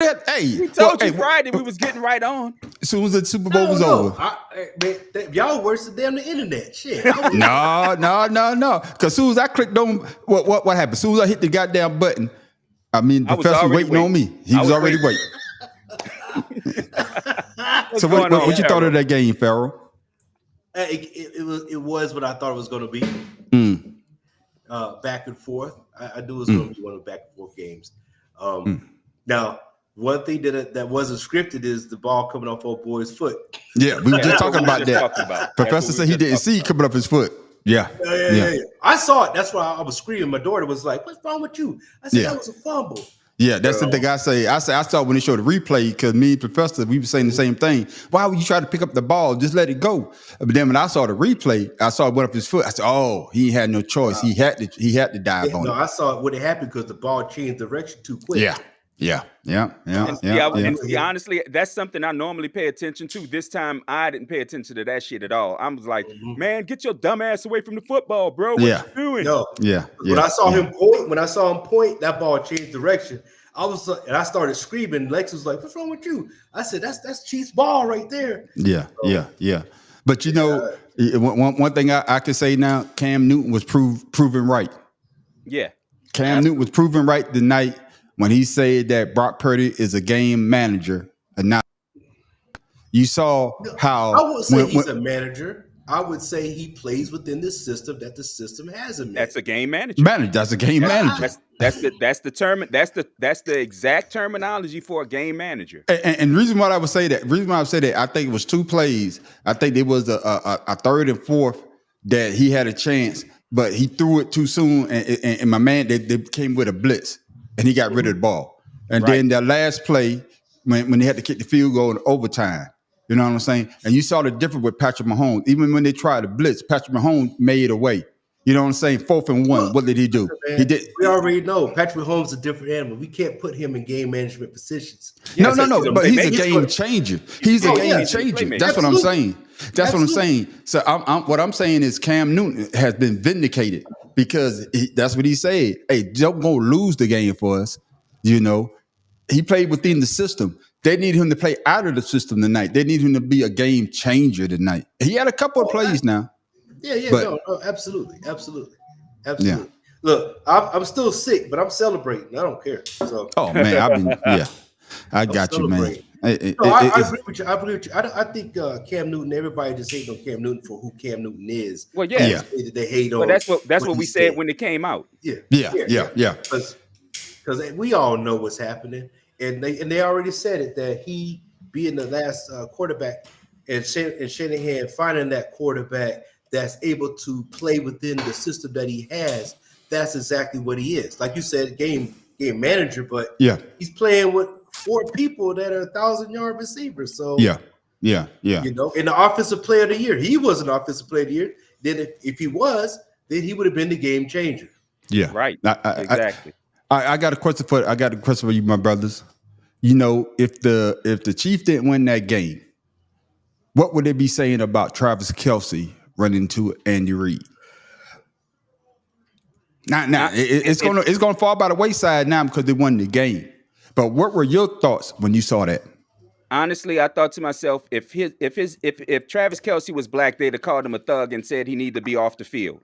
Hey, We told you Friday we was getting right on. As soon as the Super Bowl was over. Y'all worse than the internet. Shit. No. Because as soon as I clicked on what happened? As soon as I hit the goddamn button, I mean, the professor was waiting on me. He was already waiting. So what you thought of that game, Farrell? It was what I thought it was going to be. Back and forth. I knew it was going to be one of the back and forth games. Now, one thing that wasn't scripted is the ball coming off old boy's foot. Yeah, we were just talking about that. Professor said he didn't see it coming off his foot. Yeah. I saw it. That's why I was screaming. My daughter was like, "What's wrong with you?" I said, "That was a fumble." Yeah, that's the thing I say. I saw when they showed the replay because me and Professor, we were saying the same thing. Why would you try to pick up the ball? Just let it go. But then when I saw the replay, I saw it went up his foot. I said, "Oh, he had no choice. He had to dive on it." No, I saw it when it happened because the ball changed direction too quick. Yeah. And honestly, that's something I normally pay attention to. This time, I didn't pay attention to that shit at all. I was like, "Man, get your dumb ass away from the football, bro. What you doing?" No. When I saw him point, that ball changed direction. I started screaming. Lex was like, "What's wrong with you?" I said, "That's Chiefs ball right there." Yeah. But one thing I can say now, Cam Newton was proven right. Yeah, Cam Newton was proven right tonight when he said that Brock Purdy is a game manager and not. You saw how I wouldn't say he's a manager. I would say he plays within the system that the system has him. That's a game manager. That's a game manager. That's the exact terminology for a game manager. And the reason why I would say that, I think it was two plays. I think it was a third and fourth that he had a chance, but he threw it too soon, and my man they came with a blitz, and he got rid of the ball. And then that last play when they had to kick the field goal in overtime. You know what I'm saying? And you saw the difference with Patrick Mahomes. Even when they tried to blitz, Patrick Mahomes made it away. You know what I'm saying? 4th and 1. What did he do? Man, we already know Patrick Mahomes is a different animal. We can't put him in game management positions. No. But he's a game changer. He's a game changer. That's what I'm saying. That's what I'm saying. So what I'm saying is Cam Newton has been vindicated because that's what he said. Hey, don't go lose the game for us. You know, he played within the system. They need him to play out of the system tonight. They need him to be a game changer tonight. He had a couple of plays now. Absolutely. Yeah. Look, I'm still sick, but I'm celebrating. I don't care. So. Oh man, I got you, man. I agree with you. I think Cam Newton. Everybody just hates on Cam Newton for who Cam Newton is. Well, yeah. They hate on. But that's what we said when it came out. Yeah. Because we all know what's happening. And they already said it that he being the last quarterback and Shanahan finding that quarterback that's able to play within the system that he has. That's exactly what he is. Like you said, game manager, but he's playing with 4 people that are 1,000-yard receivers. So yeah. You know, in the offensive player of the year, he was an offensive player of the year. Then if he was, then he would have been the game changer. Yeah, right. Exactly. I got a question for you, my brothers. You know, if the Chiefs didn't win that game, what would they be saying about Travis Kelce running into Andy Reid? Now it's gonna fall by the wayside now because they won the game. But what were your thoughts when you saw that? Honestly, I thought to myself, if Travis Kelce was black, they'd have called him a thug and said he needed to be off the field.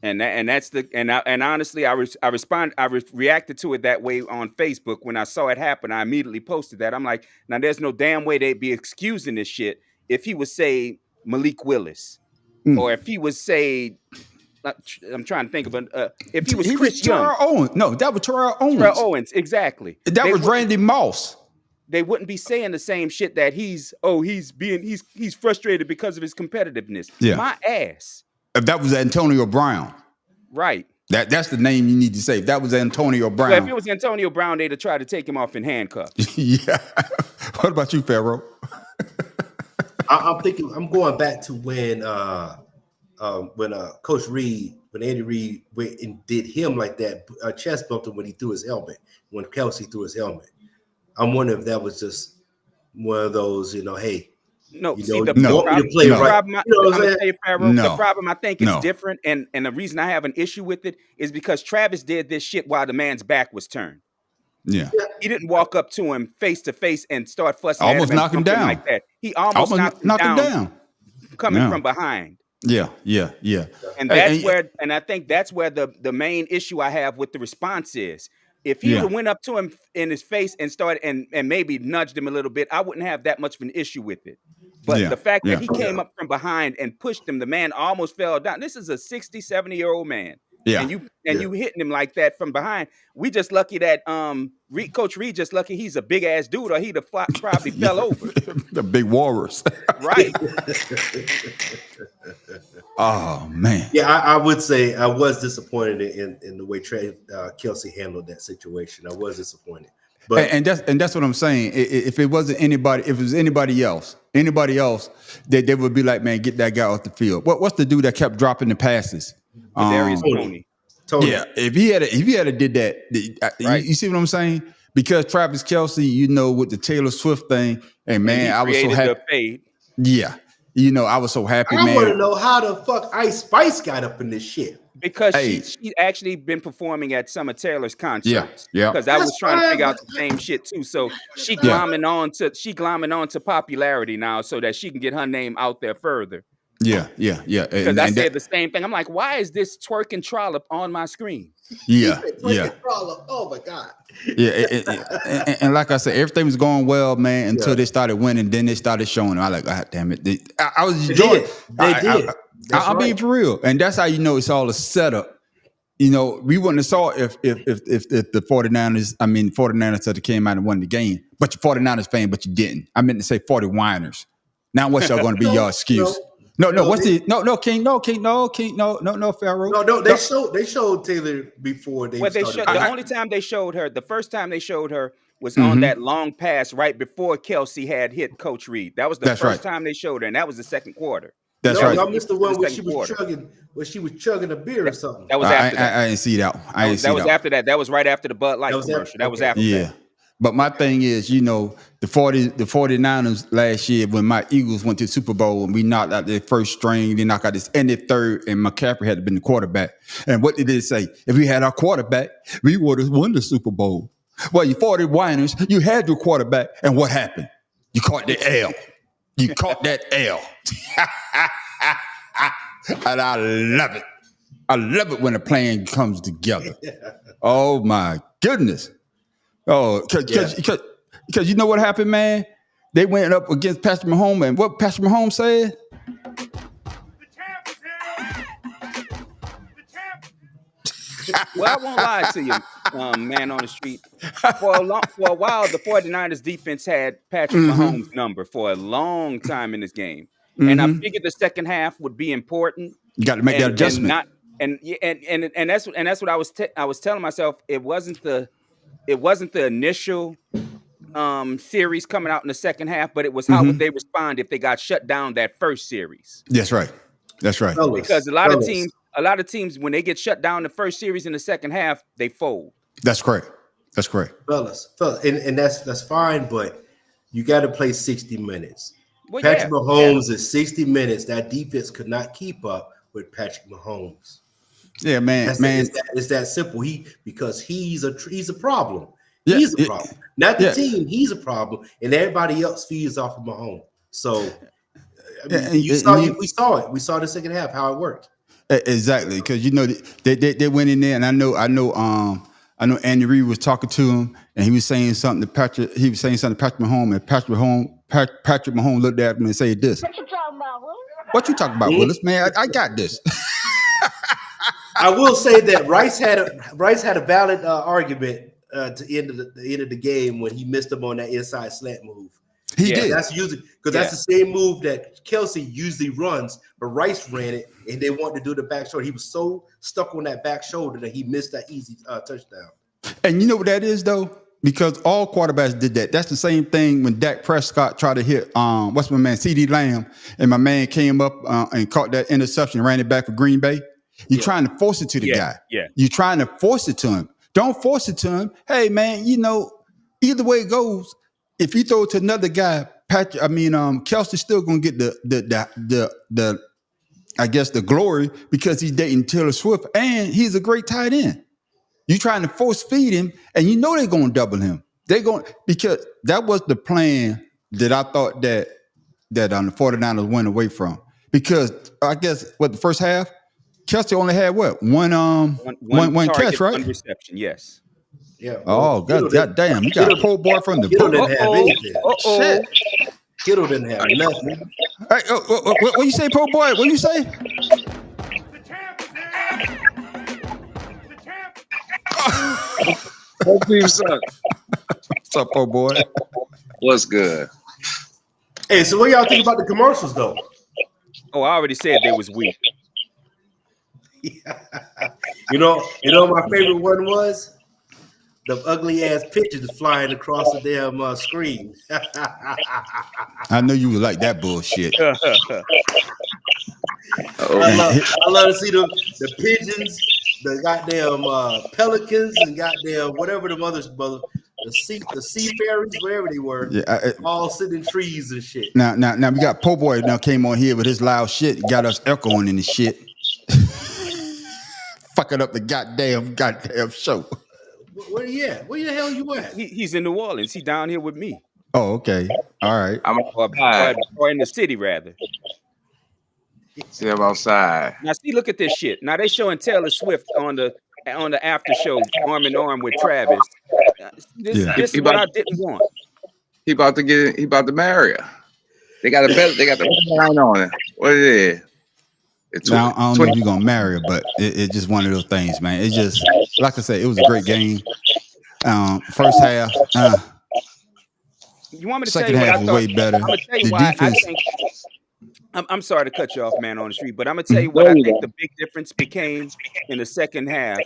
And honestly, I reacted to it that way on Facebook when I saw it happen. I immediately posted that. I'm like, now there's no damn way they'd be excusing this shit if he would say Malik Willis, or if he would say, I'm trying to think of if he was Chris Young. Owens. No, that was Terrell Owens. Terrell Owens, exactly. That was Randy Moss. They wouldn't be saying the same shit that he's frustrated because of his competitiveness. Yeah. My ass. If that was Antonio Brown. Right. That's the name you need to say. If that was Antonio Brown. Well, if it was Antonio Brown, they'd have tried to take him off in handcuffs. Yeah. What about you, Pharaoh? I'm going back to when Coach Reed, when Andy Reid went and did him like that, chest bumped him when he threw his helmet, when Kelce threw his helmet. I'm wondering if that was just one of those, hey. No, the problem I think is different, and the reason I have an issue with it is because Travis did this shit while the man's back was turned. Yeah. He didn't walk up to him face to face and start fussing at him Almost and knock him pumping down. like that. He almost knocked him down coming Yeah. from behind. Yeah. And Hey, that's where, and I think that's where the main issue I have with the response is. If he would have went up to him in his face and started and maybe nudged him a little bit, I wouldn't have that much of an issue with it. But the fact that he came up from behind and pushed him, the man almost fell down. This is a 60, 70-year-old man. Yeah. And you hitting him like that from behind. We just lucky that Coach Reed just lucky he's a big ass dude, or he'd have probably fell over. The big walrus. Right. Oh man. Yeah, I would say I was disappointed in the way Kelsey handled that situation. I was disappointed. But and that's what I'm saying. If it wasn't anybody, if it was anybody else, they would be like, man, get that guy off the field. What's the dude that kept dropping the passes? Darius Tony. Yeah, if he had did that, right. you see what I'm saying? Because Travis Kelsey, with the Taylor Swift thing, and man, I was so happy. Yeah, I was so happy, man. I want to know how the fuck Ice Spice got up in this shit. Because she's actually been performing at some of Taylor's concerts. Yeah. Because I was trying to figure out the same shit too. So she glomming on to popularity now, so that she can get her name out there further. Yeah. Because I said the same thing. I'm like, why is this twerking trollop on my screen? Yeah. Trollop. Oh my God. Yeah. And like I said, everything was going well, man, until they started winning. Then they started showing. I like, God damn it. I was enjoying. They did. I'm being for real, and that's how it's all a setup. We wouldn't have saw if the 49ers, 49ers said they came out and won the game, but you're 49ers fan, but you didn't. I meant to say 40 whiners. Now what's y'all going to be your excuse? No, Pharaoh. No, they showed Taylor before they started. The only time they showed her, the first time they showed her was on that long pass right before Kelsey had hit Coach Reed. That was the first time they showed her, and that was the second quarter. That's right. I missed the one where she was chugging a beer or something. That was after that. I didn't see that. That was after that. That was right after the Bud Light commercial. That was after that. Yeah. But my thing is, the 49ers last year when my Eagles went to the Super Bowl and we knocked out their first string, they knocked out this and their third, and McCaffrey had been the quarterback. And what did they say? If we had our quarterback, we would have won the Super Bowl. Well, you 40 whiners, you had your quarterback, and what happened? You caught the L. You caught that L. And I love it. I love it when a plan comes together. Oh my goodness. Oh, because you know what happened, man? They went up against Patrick Mahomes, and what Patrick Mahomes said? Well, I won't lie to you, man on the street. For a while, the 49ers defense had Patrick Mahomes' number for a long time in this game. And I figured the second half would be important. You got to make that adjustment. And that's what I was telling myself. It wasn't the initial series coming out in the second half, but it was how would they respond if they got shut down that first series. That's right. Because a lot of teams when they get shut down the first series in the second half, they fold. That's correct. Fellas, and that's fine, but you got to play 60 minutes. Well, Patrick Mahomes is 60 minutes. That defense could not keep up with Patrick Mahomes. Yeah, man. It's that simple. Because he's a problem. Yeah, he's a problem. Not the team. He's a problem, and everybody else feeds off of Mahomes. So we saw it. We saw the second half how it worked. Exactly, because they went in there, and I know Andy Reid was talking to him, and he was saying something to Patrick. He was saying something to Patrick Mahomes, and Patrick Mahomes looked at him and said this. What you talking about, Willis? What you talking about, Willis? Man, I got this. I will say that Rice had a valid argument to the end of the game when he missed him on that inside slant move. He did. That's usually because that's the same move that Kelsey usually runs, but Rice ran it, and they wanted to do the back shoulder. He was so stuck on that back shoulder that he missed that easy touchdown. And you know what that is, though? Because all quarterbacks did that. That's the same thing when Dak Prescott tried to hit what's my man, CD Lamb, and my man came up and caught that interception, ran it back for Green Bay. You're trying to force it to the guy. Yeah. You're trying to force it to him. Don't force it to him. Hey, man, either way it goes, if you throw it to another guy, Kelsey's still gonna get the I guess the glory because he's dating Taylor Swift and he's a great tight end. You trying to force feed him, and you know they're going to double him. Because that was the plan that I thought that the 49ers went away from. Because I guess the first half, Kelsey only had what? One target, catch, right? one reception, yes. Yeah. Well, God damn. You got a po' boy from the Kittle didn't have anything. Shit. Kittle didn't have nothing. Hey, what you say, po' boy? What you say? What's up, po' boy? What's good? Hey, so what y'all think about the commercials, though? Oh, I already said they was weak. You know, my favorite one was the ugly ass pictures flying across the damn screen. I know you would like that bullshit. I love to see the pigeons, the goddamn pelicans, and goddamn whatever the the sea fairies, wherever they were, all sitting in trees and shit. Now we got po' boy now came on here with his loud shit, got us echoing in the shit. Fucking up the goddamn show. Where you at? Where the hell you at? He's in New Orleans. He's down here with me. Oh, okay. All right. I'm or in the city, rather. See, I'm outside. Now, see, look at this shit. Now, they showing Taylor Swift on the after show, arm in arm with Travis. This is what I didn't want. He about to marry her. They got the line on it. What it is? Now, I don't know if you're gonna marry her, but it's just one of those things, man. It's just like I said, it was a great game. First half, you want me to second tell you half what I was thought? way better. I'm gonna tell you The why defense. I think. I'm sorry to cut you off, man, on the street, but I'm gonna tell you what I think the big difference became in the second half,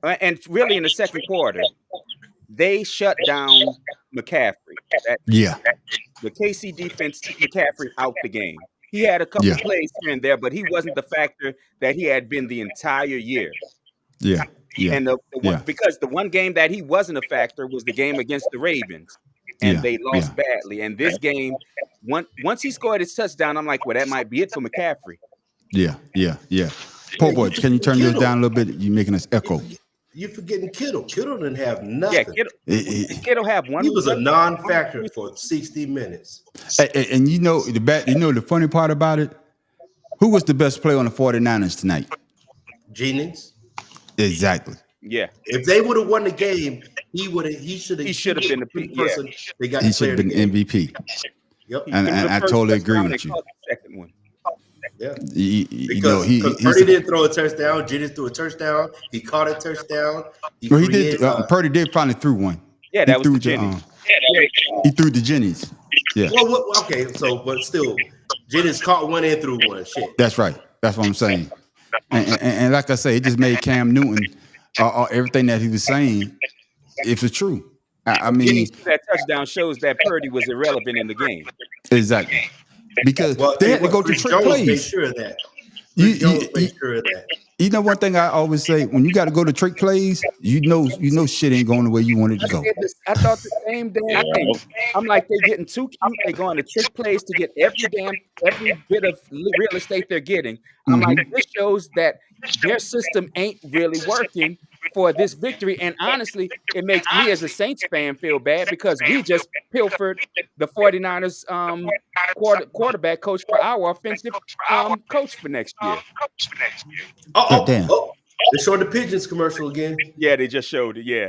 and really in the second quarter. They shut down McCaffrey. The KC defense took McCaffrey out the game. He had a couple plays here and there, but he wasn't the factor that he had been the entire year. Yeah. And because the one game that he wasn't a factor was the game against the Ravens, and they lost badly. And this game, once he scored his touchdown, I'm like, well, that might be it for McCaffrey. Yeah. Po' boy, can you turn this down a little bit? You're making us echo. You're forgetting Kittle. Kittle didn't have nothing. Yeah, Kittle have one. He was a non-factor for 60 minutes. And you know the funny part about it? Who was the best player on the 49ers tonight? Jennings. Exactly. Yeah. If they would have won the game, he should have been the person they got. He should have been MVP. Yep. And I totally agree with you. Second one. Yeah. Because Purdy didn't throw a touchdown. Jennings threw a touchdown. He caught a touchdown. He did. Purdy did finally threw one. Yeah, that was the Jennings. He threw the Jennings. Yeah. Well, okay. So, but still, Jennings caught one and threw one. Shit. That's right. That's what I'm saying. And like I say, it just made Cam Newton everything that he was saying. If it's true, I mean, that touchdown shows that Purdy was irrelevant in the game. Exactly. Because they had to go to trick plays. Make sure of that. You know one thing I always say, when you got to go to trick plays, you know shit ain't going the way you want it to go. I thought the same damn thing. I'm like, they're getting too cute. They're going to trick plays to get every bit of real estate they're getting. I'm like, this shows that their system ain't really working for this victory. And honestly, it makes me as a Saints fan feel bad because we just pilfered the 49ers quarterback coach for our offensive coach for next year. Damn. They showed the Pigeons commercial again. Yeah, they just showed it. Yeah.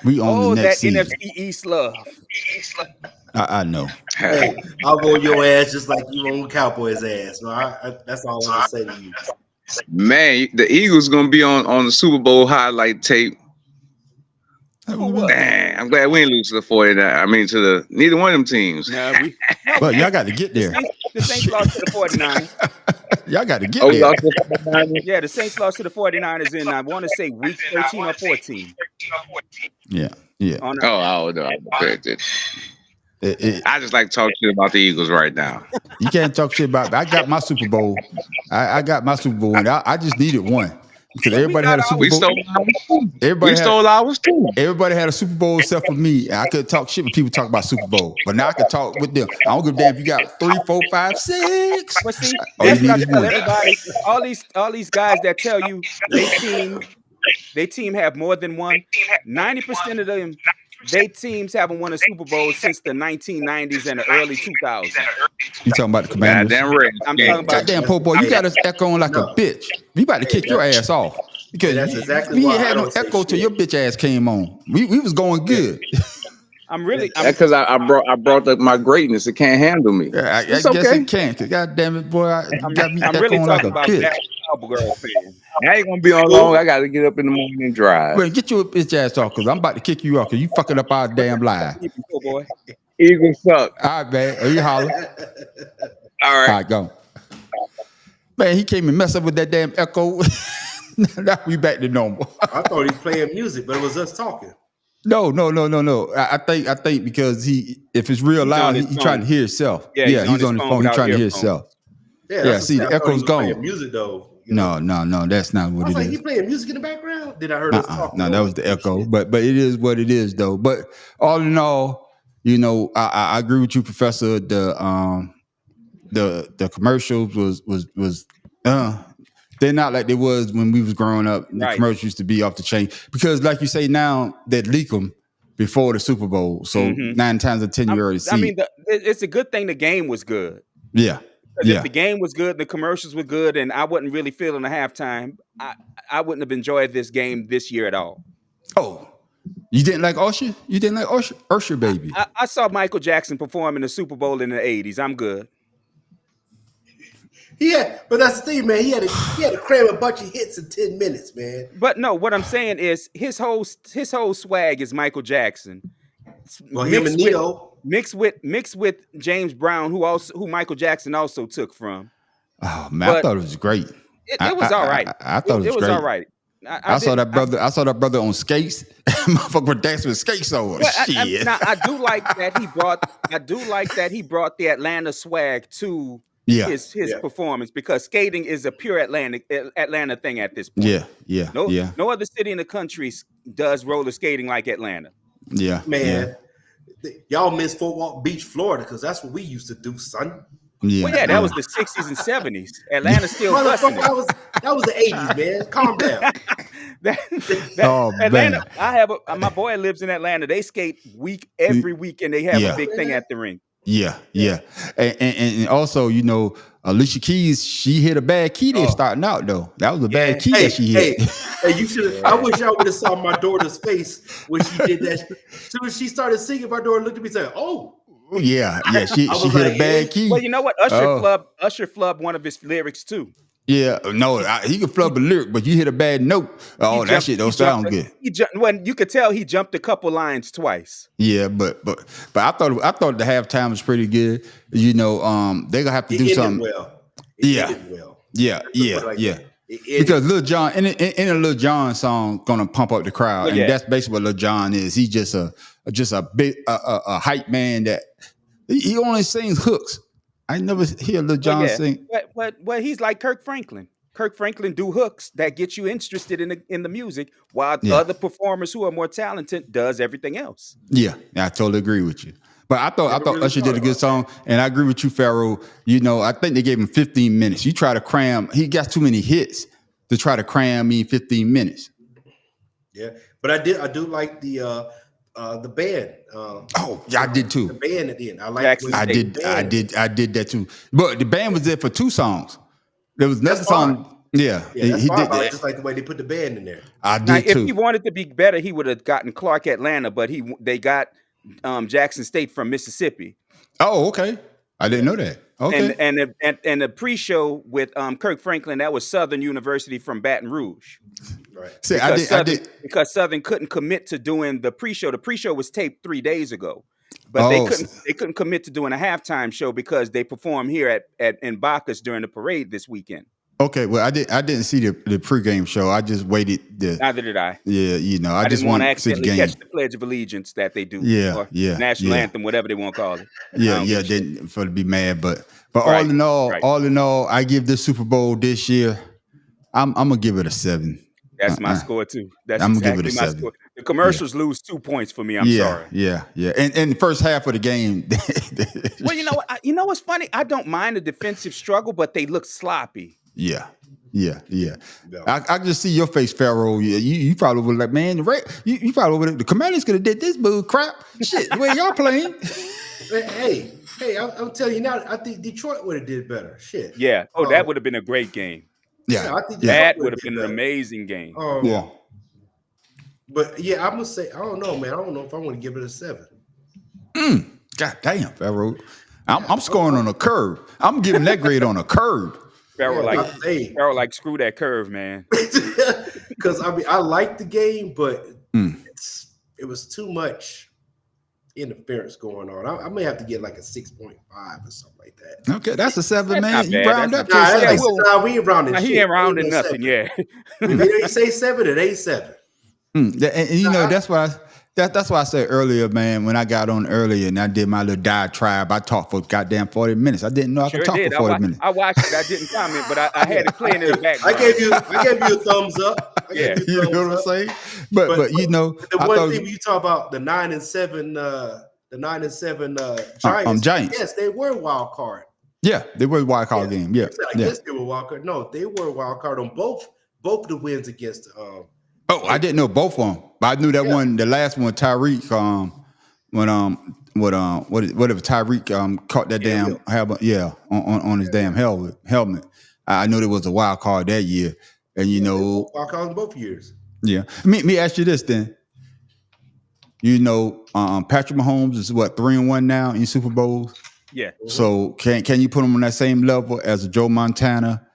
We on the next that season. NFC East love. I know. Hey, I'll go your ass just like you on Cowboys' ass. So that's all I'm gonna say to you. Man, the Eagles gonna be on the Super Bowl highlight tape. Dang, I'm glad we didn't lose to the 49. I mean, to neither one of them teams. But y'all got to get there. The Saints lost to the 49ers. Y'all got to get there. Yeah, the Saints lost to the 49ers in, I want to say, week 13 or 14. Yeah. I don't know. I just like to talk shit about the Eagles right now. You can't talk shit about it. I got my Super Bowl. I got my Super Bowl. And I just needed one. because everybody had a Super We Bowl. stole ours too. Everybody We had, stole ours too. everybody had a Super Bowl except for me. I could talk shit when people talk about Super Bowl, but now I can talk with them. I don't give a damn if you got 3, 4, 5, 6. Well, see, All you that's what I need is tell one. everybody. All these guys that tell you they team have more than one. 90% of them, they teams haven't won a Super Bowl since the 1990s and the early 2000s. You talking about the Commanders? Goddamn right. I'm talking about Goddamn, po' boy, you got us echoing like No. a bitch. We about to kick your ass off because that's exactly we why ain't I had no don't say echo till shit. your bitch ass came on. We was going good. I'm really That's because I brought up my greatness. It can't handle me. I It's guess okay. it can't. Cause goddamn it, boy, you got me I'm really echoing like a talking about bitch. that Cowgirl fan. I ain't gonna be on long. I gotta get up in the morning and drive. Well, get your bitch ass off, cause I'm about to kick you off, cause you fucking up our damn live. Oh boy. Eagles suck. All right, man. Are you holler? All right. All right, go. Man, he came and messed up with that damn echo. Now we back to normal. I thought he was playing music, but it was us talking. No. I think because if it's real He's loud, on he his trying to phone. hear himself. Yeah, Yeah, he's he's on on his his phone phone. He's without trying to hear earphones. himself. Yeah, Yeah, that's see, what the I thought he echo's was playing gone. music though. You know? No, that's not I what was it like, is. he playing music in the background. Then I heard us talking. No, that was the echo. But it is what it is, though. But all in all, you know, I agree with you, Professor. The commercials was they're not like they was when we was growing up. The Right. commercials used to be off the chain because, like you say, now they leak them before the Super Bowl. So 9 times out of 10 you already see. I mean, it's a good thing the game was good. Yeah. If the game was good, the commercials were good, and I wasn't really feeling the halftime, I wouldn't have enjoyed this game this year at all. Oh, you didn't like Usher? You didn't like Usher, baby? I saw Michael Jackson perform in the Super Bowl in the 80s. I'm good. Yeah, but that's the thing, man. He had to cram a bunch of hits in 10 minutes, man. But no, what I'm saying is his whole swag is Michael Jackson. Well, him and Neo. Mixed with James Brown, who Michael Jackson also took from. Oh man, I thought it was great. It was all right. I thought it was great. all right. I saw that brother on skates. Motherfucker was dancing with skates on. Shit. I do like that he brought the Atlanta swag to his performance, because skating is a pure Atlanta thing at this point. No other city in the country does roller skating like Atlanta. Yeah, man. Y'all miss Fort Walton Beach, Florida, because that's what we used to do, son. Yeah, well, that was the 60s and 70s. Atlanta still busting. That was the 80s, man. Calm down. Atlanta. Man. My boy lives in Atlanta. They skate every week, and they have a big thing at the ring. Yeah. And also, you know, Alicia Keys, she hit a bad key there starting out, though. That was a bad key that she hit. Hey, you should. I wish y'all would have saw my daughter's face when she did that. As soon as she started singing, my daughter looked at me and said, "Oh." Yeah. She hit a bad key. Well, you know what? Usher flubbed one of his lyrics too. Yeah, no, he could flub a lyric, but you hit a bad note. Oh, that shit don't sound good. When you could tell he jumped a couple lines twice. Yeah, but I thought the halftime was pretty good. You know, they're gonna have to do something. Yeah. Because Lil Jon in a Lil Jon song gonna pump up the crowd, and that's basically what Lil Jon is. He's just a big hype man that he only sings hooks. I never hear Lil Jon sing. But he's like Kirk Franklin. Kirk Franklin do hooks that get you interested in the music, while other performers who are more talented does everything else. Yeah, I totally agree with you. But I thought Usher did a good song, and I agree with you, Pharaoh. You know, I think they gave him 15 minutes. You try to cram, he got too many hits to try to cram in 15 minutes. Yeah, but I do like the band. I did too. The band at the end. I did that too. But the band was there for 2 songs. There was another song. Yeah, he did that. I just like the way they put the band in there. I did too. If he wanted to be better, he would have gotten Clark Atlanta, but they got Jackson State from Mississippi. Oh, okay. I didn't know that. Okay. And the pre-show with Kirk Franklin, that was Southern University from Baton Rouge. Right. See, because Southern couldn't commit to doing the pre-show. The pre-show was taped 3 days ago, but they couldn't commit to doing a halftime show because they performed here in Bacchus during the parade this weekend. Okay, well, I didn't see the pregame show. I just waited. Neither did I. Yeah, you know, I just want to accidentally catch the Pledge of Allegiance that they do. Yeah, National anthem, whatever they want to call it. Didn't for to be mad, but all in all, I give this Super Bowl this year. I'm gonna give it a 7. That's my score too. That's I'm gonna exactly give it a my 7. score. The commercials lose 2 points for me. I'm sorry. Yeah. And the first half of the game. Well, you know what? You know what's funny? I don't mind the defensive struggle, but they look sloppy. Yeah. No. I just see your face, Pharaoh. You probably would like, man, you probably would. The Commanders could have did this bull crap. Shit, the way y'all playing. Hey, I'm telling you now. I think Detroit would have did better. Shit. Yeah. Oh, that would have been a great game. Yeah. I think That Detroit would have did been an better. amazing game. Yeah. But yeah, I'm gonna say I don't know, man. I don't know if I want to give it a 7. God damn, Pharaoh. I'm scoring on a curve. I'm giving that grade on a curve. Pharaoh Yeah, like screw that curve, man. Because I mean I like the game, but it was too much interference going on. I may have to get like a 6.5 or something like that. Okay, that's a 7, That's man. not You bad. round That's up to a Nah, 7. nah, we ain't rounding. Nah, he shit. ain't rounding Ain't no nothing. 7. Yeah. If it ain't say 7, it ain't 7. And you know, that's why I said earlier, man, when I got on earlier and I did my little diatribe, I talked for goddamn 40 minutes. I didn't know I could talk for 40 minutes. I watched it. I didn't comment, but I had it playing in the background. I gave you a thumbs up. Yeah. You know what I'm saying? But you know, the I one thought thing when you talk about the 9-7 Giants. Giants. Yes, they were wild card. yeah, they were a wild card game. Yeah. I guess they were wild card. No, they were wild card on both the wins against Oh, I didn't know both of them, but I knew that one, the last one, Tyreek, whatever Tyreek caught that damn helmet, on his damn helmet. I knew there was a wild card that year, and you know, wild card in both years. yeah. Let me ask you this then. You know, Patrick Mahomes is what 3-1 now in Super Bowls. Yeah. So can you put him on that same level as a Joe Montana,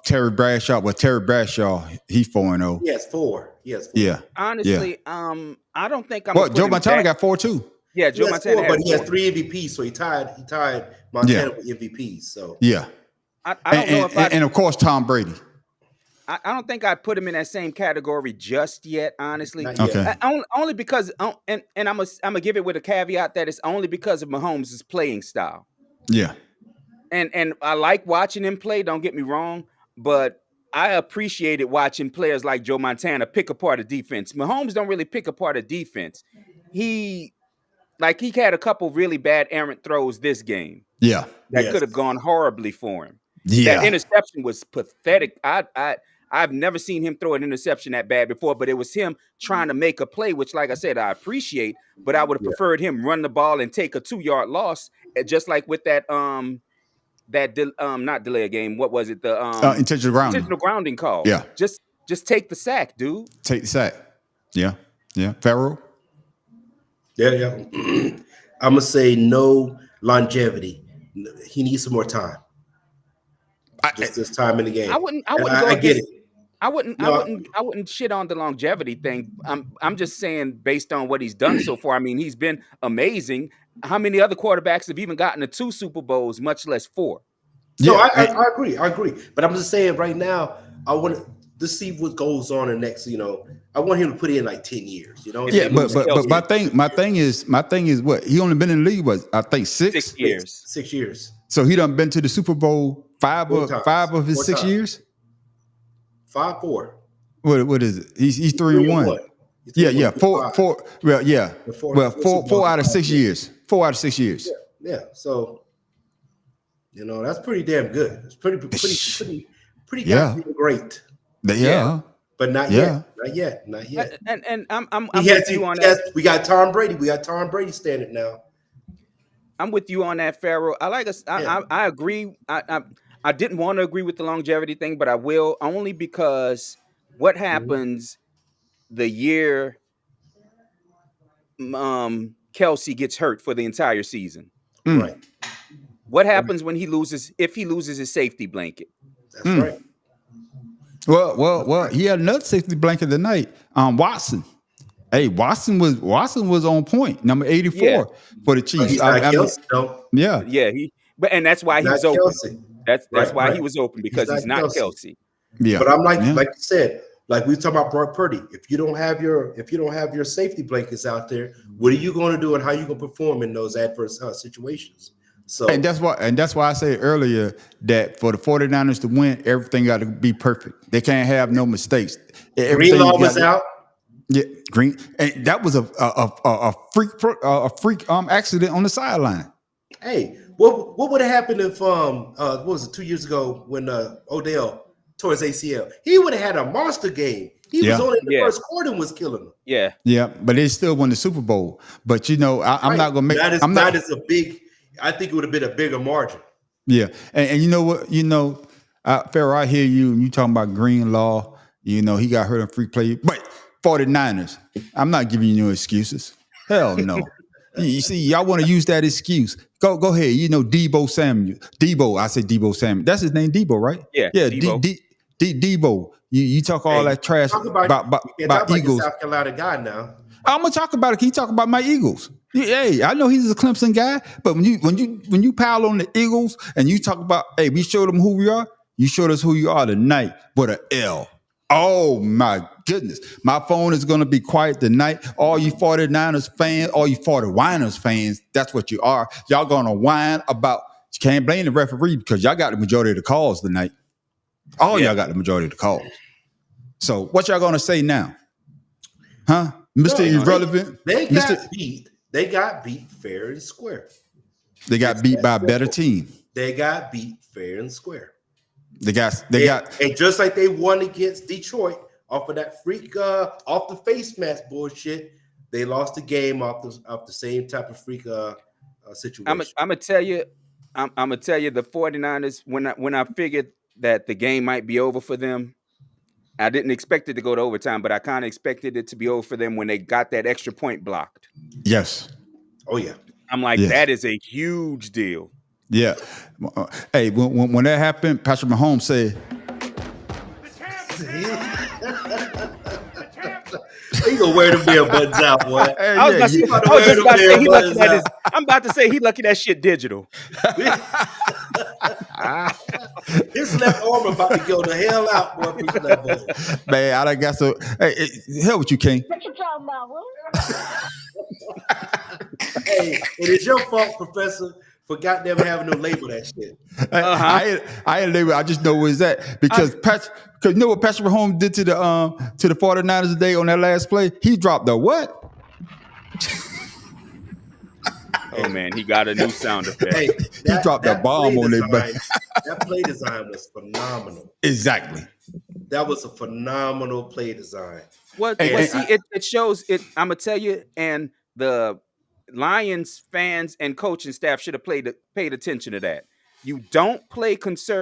Terry Bradshaw? Well, Terry Bradshaw, he 4-0. Yes, 4. Yes, 4. Yeah. Honestly, I don't think I'm. Well, Joe Montana got 4 too. Yeah, Joe Montana, 4, but he has 4. 3 MVPs, so he tied Montana with MVPs. So Yeah. I don't know if and of course Tom Brady. I don't think I'd put him in that same category just yet, honestly. Not yet. Okay. Only because, and I'm gonna give it with a caveat that it's only because of Mahomes' playing style. Yeah. And I like watching him play. Don't get me wrong, but I appreciated watching players like Joe Montana pick apart a defense. Mahomes don't really pick apart a defense. He had a couple really bad errant throws this game. Yeah. That could have gone horribly for him. Yeah. That interception was pathetic. I've never seen him throw an interception that bad before, but it was him trying to make a play, which, like I said, I appreciate, but I would have preferred him run the ball and take a 2-yard loss, just like with that not delay a game. What was it? The intentional grounding call. Yeah. Just take the sack, dude. Take the sack. Yeah. Yeah. Pharaoh. Yeah. I'm gonna say no longevity. He needs some more time. Just this time in the game. I wouldn't get it. I wouldn't shit on the longevity thing. I'm just saying based on what he's done so far. I mean, he's been amazing. How many other quarterbacks have even gotten to 2 Super Bowls, much less 4? No, I agree. But I'm just saying right now, I want to see what goes on in the next, I want him to put in like 10 years, Yeah, but my thing is what? He only been in the league, I think 6 years. 6 years. So he done been to the Super Bowl 5 of his 6 years? 5, 4. What is it? He's 3-1. Yeah. 4. Well, yeah. Well, 4 out of 6 years. 4 out of 6 years. Yeah. So, that's pretty damn good. It's pretty goddamn great. Yeah. But not yet. Not yet. And I'm with you on that. We got Tom Brady. We got Tom Brady standing now. I'm with you on that, Pharaoh. I agree. I didn't want to agree with the longevity thing, but I will, only because what happens the year Kelsey gets hurt for the entire season? Right. What happens when if he loses his safety blanket? That's right. Well, he had another safety blanket tonight. Watson. Hey, Watson was on point, number 84 for the Chiefs. Yeah. And that's why he was open. Kelsey. That's why he was open, because he's not Kelsey. Yeah. But I'm like you said, like we were talking about Brock Purdy. If you don't have your safety blankets out there, what are you going to do and how are you going to perform in those adverse situations? So And that's why I said earlier that for the 49ers to win, everything got to be perfect. They can't have no mistakes. Everything Greenlaw was out. Yeah, Green, and that was a freak accident on the sideline. Hey, what would have happened if what was it 2 years ago when Odell tore his ACL? He would have had a monster game. He was only in the first quarter and was killing them. Yeah, but they still won the Super Bowl. But I'm not gonna make that is a big. I think it would have been a bigger margin. Yeah, and you know what? Pharaoh, I hear you. You talking about Greenlaw. He got hurt on free play, but 49ers. I'm not giving you no excuses. Hell no. You see, y'all want to use that excuse. Go ahead. Debo Samuel. I say Debo Samuel. That's his name, Debo, right? Yeah. Debo. Debo. You talk all that trash about Eagles. South Carolina guy now. I'm gonna talk about it. Can you talk about my Eagles? Hey, I know he's a Clemson guy, but when you pile on the Eagles and you talk about, hey, we showed them who we are. You showed us who you are tonight with an L. Oh my goodness. My phone is gonna be quiet tonight. All you 49ers fans, all you 49ers fans, that's what you are. Y'all gonna whine about, you can't blame the referee because y'all got the majority of the calls tonight. Y'all got the majority of the calls. So what y'all gonna say now? Huh? Mr. Irrelevant. They got beat. They got beat fair and square. They got beat by a better team. They got beat fair and square. They got and just like they won against Detroit off of that freak off the face mask bullshit, they lost the game off the same type of freak situation. I'm gonna tell you the 49ers when I figured that the game might be over for them. I didn't expect it to go to overtime, but I kind of expected it to be over for them when they got that extra point blocked. Yes. Oh yeah. I'm like, that is a huge deal. Yeah. Hey, when that happened, Patrick Mahomes said, he gonna wear the beer buttons out, boy. I'm about to say he lucky that shit digital. His left arm about to go the hell out, boy. Man, I done got so. Hey, hell with you, King. What you talking about, Will? Hey, it is your fault, Professor, for goddamn having to label that shit. I ain't label. I just know where it's at because you know what Patrick Mahomes did to the 49ers today on that last play? He dropped the what? Oh man, he got a new sound effect. Hey, he dropped a bomb on it, but that play design was phenomenal. Exactly. That was a phenomenal play design. It shows it. I'm gonna tell you, and the Lions fans and coaching staff should have paid attention to that. You don't play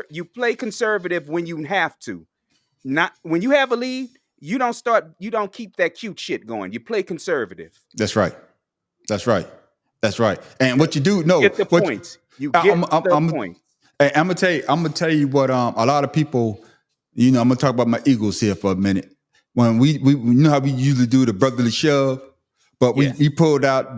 you play conservative when you have to. Not when you have a lead, you don't keep that cute shit going. You play conservative. That's right. And what you do, get the points. You get the points. Hey, I'm gonna tell you what a lot of people, I'm gonna talk about my Eagles here for a minute. When we know how we usually do the brotherly shove, but we pulled out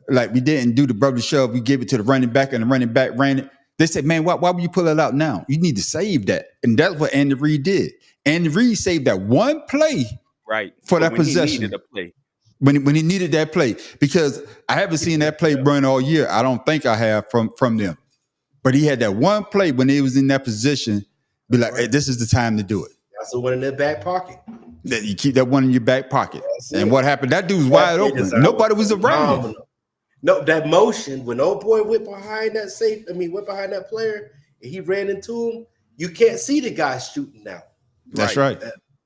we didn't do the brotherly shove. We gave it to the running back, and the running back ran it. They said, "Man, why would you pull it out now? You need to save that." And that's what Andy Reid did. Andy Reid saved that one play, right, for that possession. He needed a play. When he needed that play, because I haven't seen that play run all year. I don't think I have from them. But he had that one play when he was in that position, be like, hey, this is the time to do it. That's the one in their back pocket. That you keep that one in your back pocket. And what happened? That dude was wide open. Nobody was around him. No, that motion, when old boy went behind that player, and he ran into him, you can't see the guy shooting now. That's right.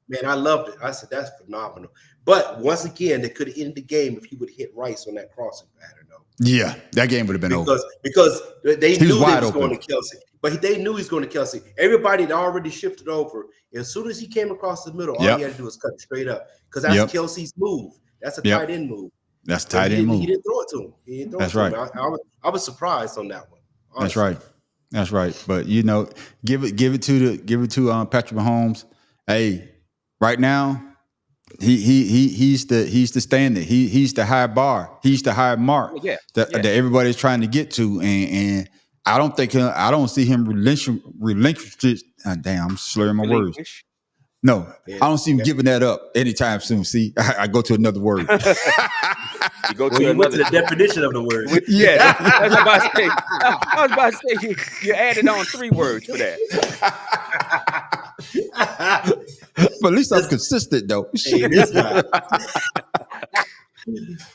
Man, I loved it. I said, that's phenomenal. But once again, they could have ended the game if he would hit Rice on that crossing pattern, though. Yeah, that game would have been over. Because they knew he was going to Kelsey. But they knew he was going to Kelsey. Everybody had already shifted over. As soon as he came across the middle, all he had to do was cut straight up. Because that's Kelsey's move. That's a tight end move. That's tight end move. He didn't throw it to him. That's right. I was surprised on that one. Honestly. That's right. But give it to Patrick Mahomes. Hey, right now, he's the standard. He's the high bar. He's the high mark that everybody's trying to get to. And I don't see him relinquish. Damn, I'm slurring my words. No, Yeah. I don't see him giving that up anytime soon. See, I go to another word. You go Well, to you went another. to the definition of the word. Yeah, I was about to say. I was about to say you added on 3 words for that. But at least I'm consistent, though. Hey, this guy.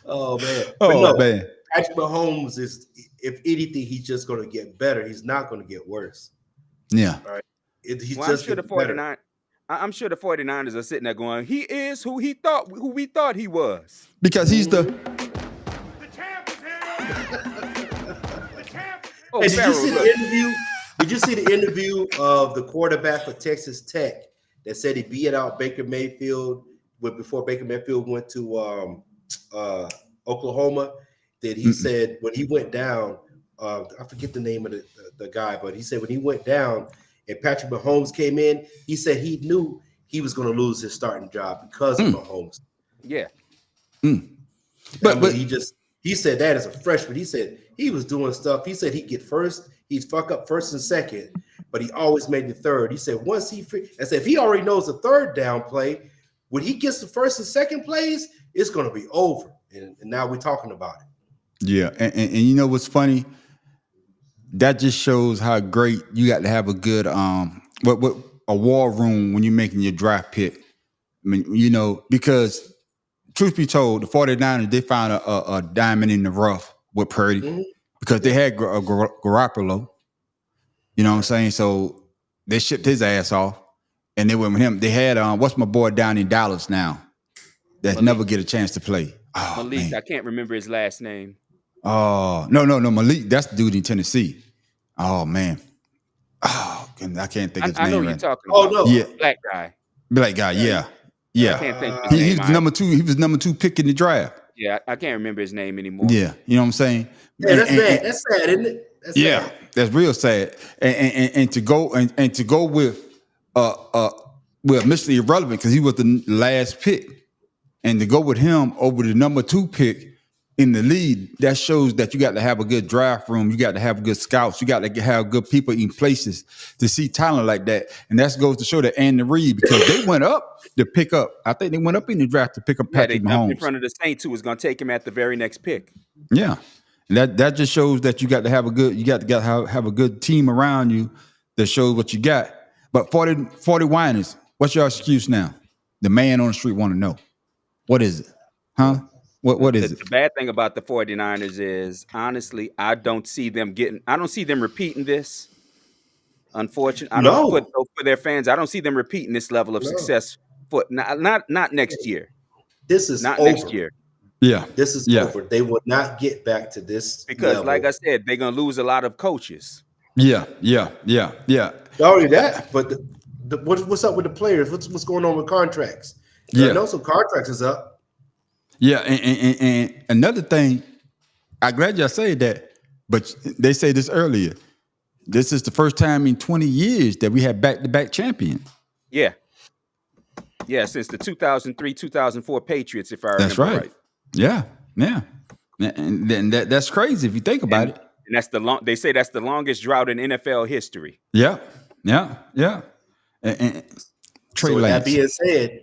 Oh man. But Oh, no, man. Patrick Mahomes is, if anything, he's just going to get better. He's not going to get worse. Yeah. All right. He's Well, I'm just sure the getting better. 49. I'm sure the 49ers are sitting there going, he is who we thought he was. Because he's the. Oh, Hey, did you see Pharaoh, the interview? Did you see the interview of the quarterback for Texas Tech that said he beat out Baker Mayfield before Baker Mayfield went to Oklahoma? That he said when he went down, I forget the name of the guy, but he said when he went down and Patrick Mahomes came in, he said he knew he was going to lose his starting job because of Mahomes. Yeah. But He said that as a freshman. He said he was doing stuff. He said he'd get first. He'd fuck up first and second, but he always made the third. He said once I said if he already knows the third down play, when he gets the first and second plays, it's going to be over. And now we're talking about it. Yeah, and you know what's funny? That just shows how great you got to have a good what a war room when you're making your draft pick. I mean, you know, because truth be told, the 49ers, they found a diamond in the rough with Purdy because they had Garoppolo. You know what I'm saying? So they shipped his ass off, and they went with him. They had what's my boy down in Dallas now that never get a chance to play. Oh, Malik, man. I can't remember his last name. Oh, no, Malik. That's the dude in Tennessee. Oh, man. Oh, I can't think his I name. know right. you're talking Oh, about. no. Yeah. Black guy. Black guy, yeah. I can't think of his He name. was number 2. He was number 2 pick in the draft. Yeah, I can't remember his name anymore. Yeah, you know what I'm saying? Yeah, that's sad. That's sad, isn't it? That's sad. That's real sad. And to go and to go with Mr. Irrelevant because he was the last pick, and to go with him over the number 2 pick in the league, that shows that you got to have a good draft room. You got to have good scouts. You got to have good people in places to see talent like that. And that goes to show that Andy Reid, because they went up to pick up. I think they went up in the draft to pick up Patrick they Mahomes. jumped in front of the Saints, who was going to take him at the very next pick. Yeah. And that just shows that you got to have a good, have a good team around you that shows what you got. But 40 whiners, what's your excuse now? The man on the street want to know. What is it? Huh? What is it? The bad thing about the 49ers is, honestly, I don't see them repeating this. Unfortunately, for their fans, I don't see them repeating this level of success for not next year. This is not over. next year. Yeah. This is over. They will not get back to this because, level. like I said, they're gonna lose a lot of coaches. Yeah. Not only that, but what's up with the players? What's going on with contracts? I know some contracts is up. Yeah, and another thing, I'm glad y'all say that, but they say this earlier. This is the first time in 20 years that we have back-to-back champions. Yeah. Yeah, since the 2003-2004 Patriots, if I remember right. Yeah. And that's crazy if you think about it. And that's they say that's the longest drought in NFL history. Yeah. And Trey Lance. That being said,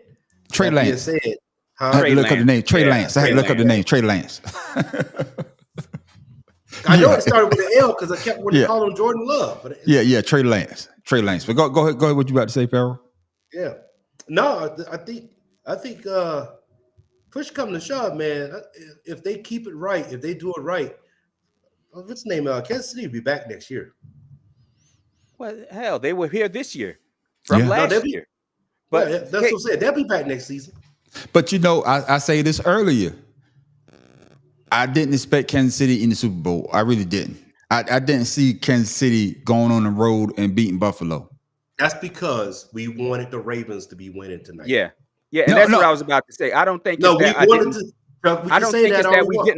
I had to look up the name. Trey Lance. I had to look up the name. Trey Lance. I know it started with an L because I kept wanting to call him Jordan Love. But Trey Lance. But go ahead. What you about to say, Farrell? Yeah. No, I think push come to shove, man. If they keep it right, if they do it right, what's the name? Kansas City will be back next year. Well, hell, they were here this year from last year. But that's what I'm saying. They'll be back next season. But you know, I say this earlier. I didn't expect Kansas City in the Super Bowl. I really didn't. I didn't see Kansas City going on the road and beating Buffalo. That's because we wanted the Ravens to be winning tonight. Yeah, and that's what I was about to say. I don't think we didn't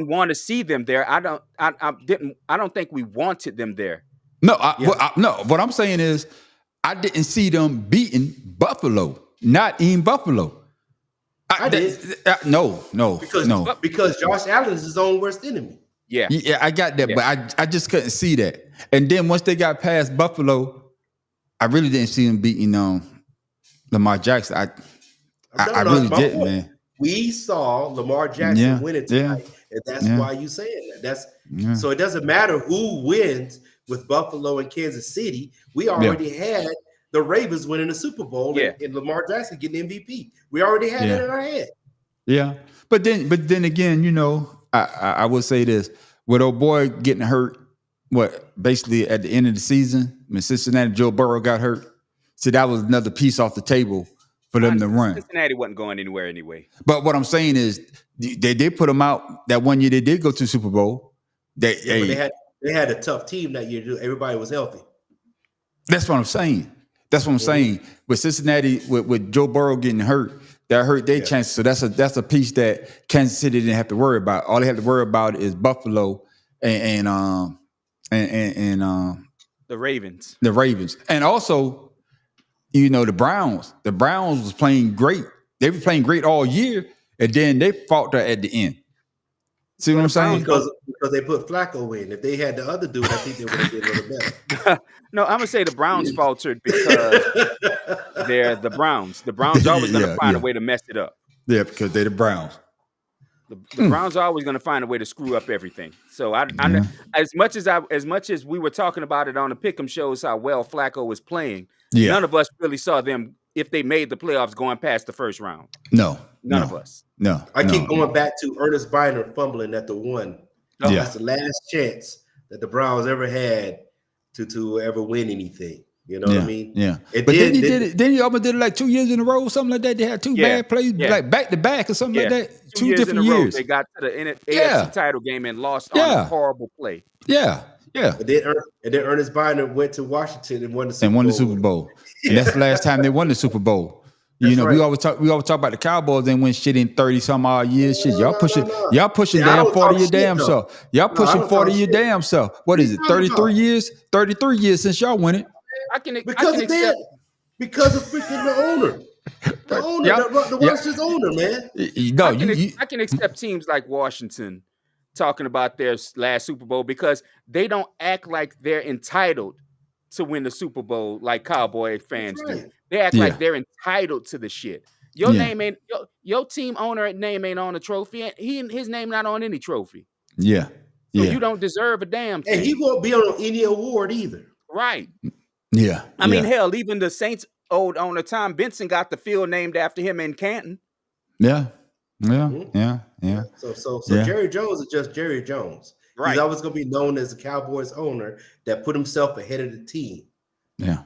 want to see them there. I don't think we wanted them there. No, what I'm saying is I didn't see them beating Buffalo, not in Buffalo. I did. No. Because Josh Allen is his own worst enemy. Yeah, I got that, but I just couldn't see that. And then once they got past Buffalo, I really didn't see them beating Lamar Jackson, I No, really it's my didn't, point. man. We saw Lamar Jackson Yeah, win it yeah, tonight, and that's yeah, why you saying that. yeah, So it doesn't matter who wins with Buffalo and Kansas City. We yeah, already had the Ravens winning the Super Bowl Yeah. and Lamar Jackson getting MVP. We already had that yeah, in our head. yeah. But then again, I will say this: with old boy getting hurt, basically at the end of the season, when Cincinnati Joe Burrow got hurt, see that was another piece off the table for them to Honestly, run. Cincinnati wasn't going anywhere anyway. But what I'm saying is, they did put them out that one year. They did go to Super Bowl. But they had a tough team that year. Everybody was healthy. That's what I'm saying. That's what I'm saying. With Cincinnati, with Joe Burrow getting hurt, that hurt their chances. So that's a piece that Kansas City didn't have to worry about. All they had to worry about is Buffalo and The Ravens. the Ravens, and also, the Browns. The Browns was playing great. They were playing great all year, and then they faltered at the end. See what I'm saying? Because they put Flacco in. If they had the other dude, I think they would have been a little better. No, I'm gonna say the Browns faltered because they're the Browns. The Browns are always gonna find a way to mess it up. Yeah, because they're the Browns. The Browns are always going to find a way to screw up everything. So as much as we were talking about it on the Pick'em shows how well Flacco was playing, none of us really saw them if they made the playoffs going past the first round. None of us. No, I keep going back to Ernest Biner fumbling at the one. That's the last chance that the Browns ever had to ever win anything. You know what I mean? Yeah. But then he did it. Then he almost did it like 2 years in a row, something like that. They had two bad plays, like back to back or something like that. 2 different years. They got to the AFC title game and lost on a horrible play. Yeah. And then Ernest Biner went to Washington and won the Super Bowl. And that's the last time they won the Super Bowl. We always talk about the Cowboys. They win shit in 30 some odd years. Shit, y'all pushing damn 40 your damn self. Y'all pushing 40 your damn self. What is it? 33 years? 33 years since y'all win it. Because of freaking the owner. The Washington's owner, man. I can accept teams like Washington talking about their last Super Bowl because they don't act like they're entitled to win the Super Bowl like Cowboy fans do. They act like they're entitled to the shit. Your name ain't your team owner name ain't on a trophy. His name not on any trophy. Yeah. So you don't deserve a damn thing. And he won't be on any award either. Right. Yeah. I mean, hell, even the Saints old owner Tom Benson got the field named after him in Canton. Yeah. So Jerry Jones is just Jerry Jones. Right. He's always going to be known as the Cowboys owner that put himself ahead of the team. Yeah.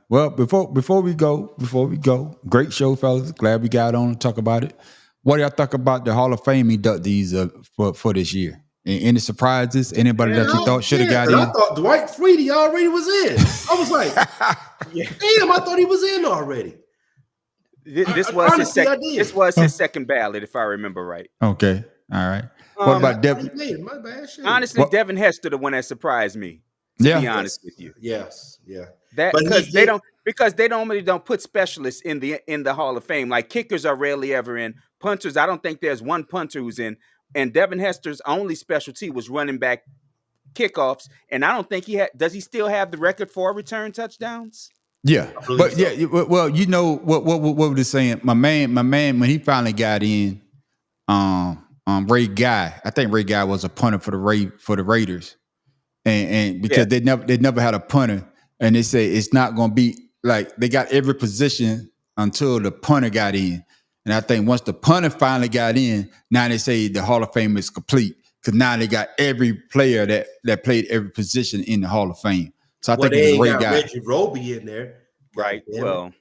Well, before we go, great show, fellas. Glad we got on to talk about it. What do y'all think about the Hall of Fame inductees for this year? Any surprises? Anybody that you thought should have got in? I thought Dwight Freeney already was in. I was like, damn, I thought he was in already. This was his second ballot, if I remember right. Okay. All right. What about Devin? My bad shit. Honestly, Devin Hester, the one that surprised me. To be honest with you. Yes. Yeah. Because they normally don't put specialists in the Hall of Fame. Like kickers are rarely ever in. Punters, I don't think there's one punter who's in. And Devin Hester's only specialty was running back kickoffs. And I don't think does he still have the record for return touchdowns? Yeah. But well, you know what were they saying? My man, when he finally got in, Ray Guy, I think Ray Guy was a punter for the Raiders. And because they never had a punter, and they say it's not gonna be like they got every position until the punter got in. And I think once the punter finally got in, now they say the Hall of Fame is complete because now they got every player that played every position in the Hall of Fame. So I think it's Ray Guy. Reggie Roby in there, right? Well,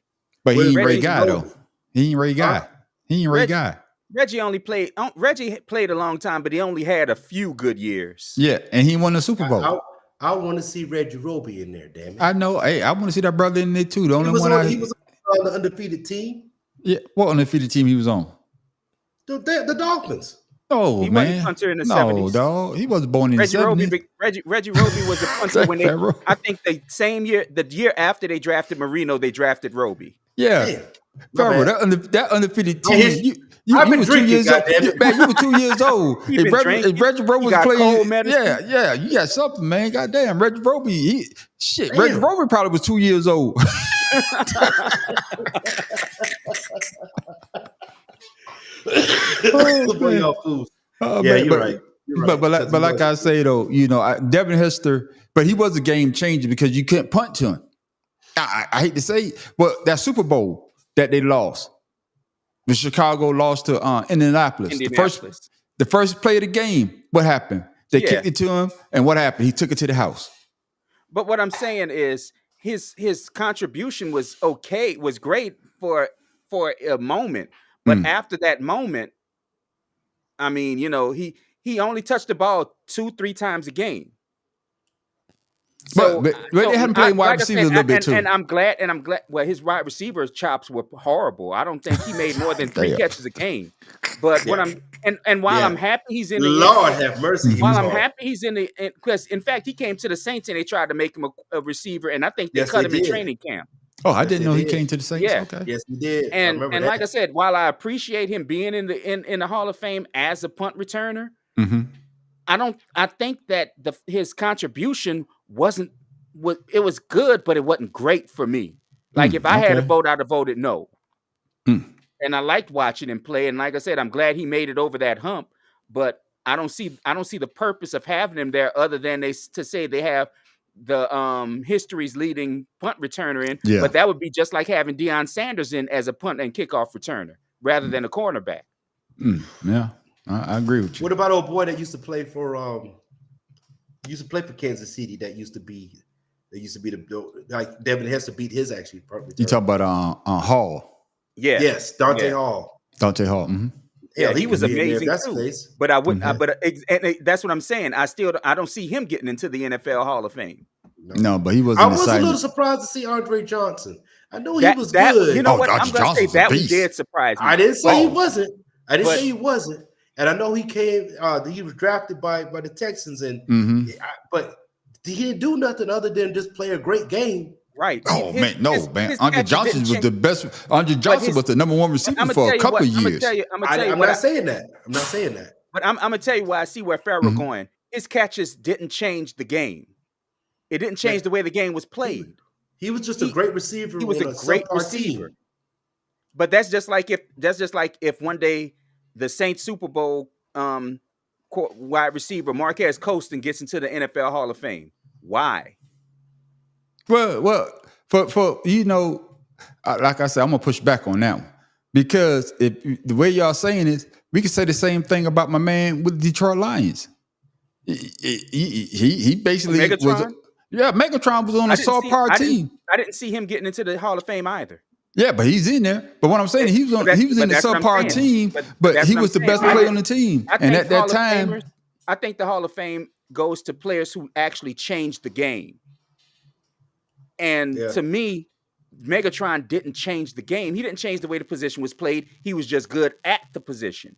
but he ain't Ray Guy though. He ain't Ray Guy. He ain't Ray Guy. Reggie played a long time, but he only had a few good years. Yeah, and he won the Super Bowl. I want to see Reggie Roby in there, damn it. I know. Hey, I want to see that brother in there too. He was on the undefeated team. Yeah, what undefeated team he was on? The Dolphins. Oh, he man. wasn't a punter in the 70s. No, dog. He wasn't born in the 70s. Reggie Roby was a punter when I think the year after they drafted Marino, they drafted Roby. Yeah. Pharaoh, that undefeated team. I've been were drinking, 2 years old. Man, you were 2 years old. If Reggie Roby was playing, you got something, man. Goddamn, Reggie Roby. Reggie Roby probably was 2 years old. Boy, y'all fools. Oh, Yeah, man, you're right. You're right. But like I say though, Devin Hester, but he was a game changer because you couldn't punt to him. I hate to say it, but that Super Bowl that they lost, the Chicago lost to Indianapolis. The first play of the game, what happened? They kicked it to him, and what happened? He took it to the house. But what I'm saying is his contribution was okay, was great for a moment. But after that moment, I mean, he only touched the ball 2-3 times a game. So, but they haven't played wide receiver a little bit too. And I'm glad. Well, his wide receiver chops were horrible. I don't think he made more than 3 catches a game. But while I'm happy he's in the Lord have mercy. While I'm happy he's in the because in fact he came to the Saints and they tried to make him a receiver, and I think they cut him in training camp. Oh, I didn't know he came to the Saints. Yeah. Okay. Yes, he did. And like I said, while I appreciate him being in the Hall of Fame as a punt returner, I think that his contribution it was good, but it wasn't great for me. Like if I had to vote, I'd have voted no. And I liked watching him play. And like I said, I'm glad he made it over that hump. But I don't see the purpose of having him there other than to say they have the history's leading punt returner in. Yeah. But that would be just like having Deion Sanders in as a punt and kickoff returner rather than a cornerback. Yeah, I agree with you. What about old boy that used to play for Kansas City? That used to be the like Devin Hester beat his actually. You talk about Hall? Yeah. Yes, Dante Hall. Dante Hall. Yeah, he was amazing too. But I wouldn't. And that's what I'm saying. I don't see him getting into the NFL Hall of Fame. No, but he was. I was a little surprised to see Andre Johnson. I know he was good. You know what? I'm going to say that was dead surprising. I didn't say he wasn't. Say he wasn't. And I know he came. He was drafted by the Texans, and but he didn't do nothing other than just play a great game. Right. Man. Andre Johnson was the best. Andre Johnson was the number 1 receiver for a couple of years. I'm not saying that. But I'm going to tell you why I see where Farrell going. His catches didn't change the game. It didn't change the way the game was played. He was just a great receiver. He was a great receiver. But that's just like if one day the Saints Super Bowl wide receiver Marquez Colston gets into the NFL Hall of Fame. Why? Well, for like I said, I'm gonna push back on that one because the way y'all saying is, we can say the same thing about my man with the Detroit Lions. He basically Megatron? Megatron was on a subpar team. I didn't see him getting into the Hall of Fame either. Yeah, but he's in there. But what I'm saying, he was in the subpar team, but he was the best player on the team. And at that time, I think the Hall of Fame goes to players who actually changed the game. And to me, Megatron didn't change the game. He didn't change the way the position was played. He was just good at the position.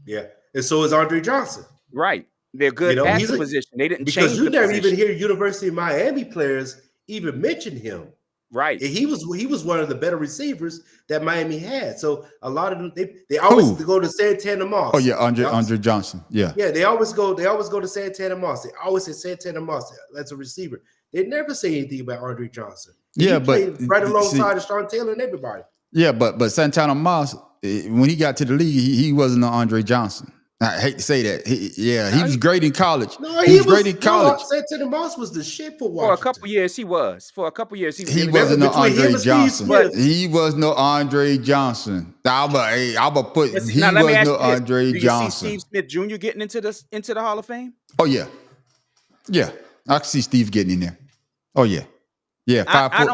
Yeah, and so is Andre Johnson. Right. They're good at the position. They didn't change the position. Because you never even hear University of Miami players even mention him. Right. And he was one of the better receivers that Miami had. So a lot of them they always go to Santana Moss. Oh yeah, Andre Johnson. Yeah. Yeah, they always go to Santana Moss. They always say Santana Moss as a receiver. They never say anything about Andre Johnson. Yeah, he played right alongside of Sean Taylor and everybody. Yeah, but Santana Moss, when he got to the league, he wasn't an Andre Johnson. I hate to say that. He was great in college. No, he was great in college. Santana Moss was the shit for Washington. For a couple years, he was. He wasn't no Andre Johnson. He was no Andre Johnson. He was no Andre Johnson. Do you see Steve Smith Jr. getting into the Hall of Fame? Oh yeah. Yeah. I can see Steve getting in there. Oh yeah. Yeah, I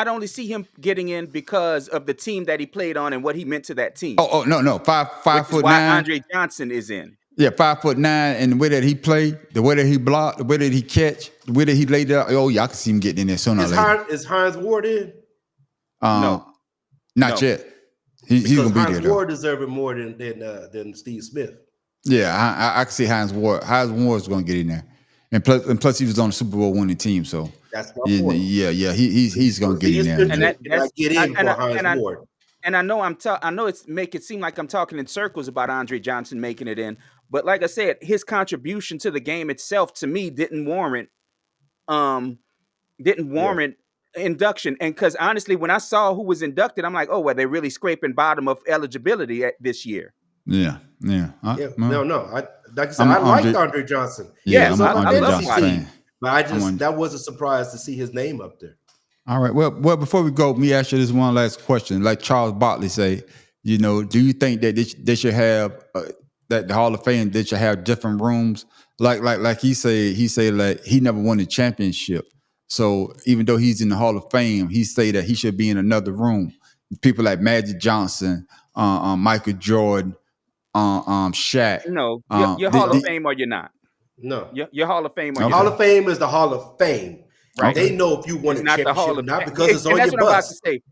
only see him getting in because of the team that he played on and what he meant to that team. Oh no, 5'9". Andre Johnson is in. Yeah, 5'9", and the way that he played, the way that he blocked, the way that he catch, the way that he laid out. Oh yeah, I can see him getting in there sooner or later. Is Hines Ward in? No, not yet. He's gonna be Hines there though. Ward deserving more than Steve Smith. Yeah, I can see Hines Ward. Hines Ward's gonna get in there. And plus, he was on the Super Bowl winning team, so that's my point. Yeah, he's gonna get in there. And that's get in for Hines Ward. And I know it's make it seem like I'm talking in circles about Andre Johnson making it in, but like I said, his contribution to the game itself, to me, didn't warrant induction. And because honestly, when I saw who was inducted, I'm like, oh, well, they're really scraping bottom of eligibility this year. Yeah. No. Like I said, I'm I liked Andre- Andre Johnson. Yeah, He was I on my love fantasy watching. team, but that was a surprise to see his name up there. All right. Well, before we go, let me ask you this one last question. Like Charles Barkley say, do you think that they should have that the Hall of Fame, they should have different rooms? Like he say like he never won a championship. So even though he's in the Hall of Fame, he say that he should be in another room. People like Magic Johnson, Michael Jordan, Shaq. No, you're Hall of Fame or you're not. No, you're Hall of Fame. The Hall of Fame is the Hall of Fame. Right. They know if you won a championship, not because it's on your bus. That's what I'm about to say.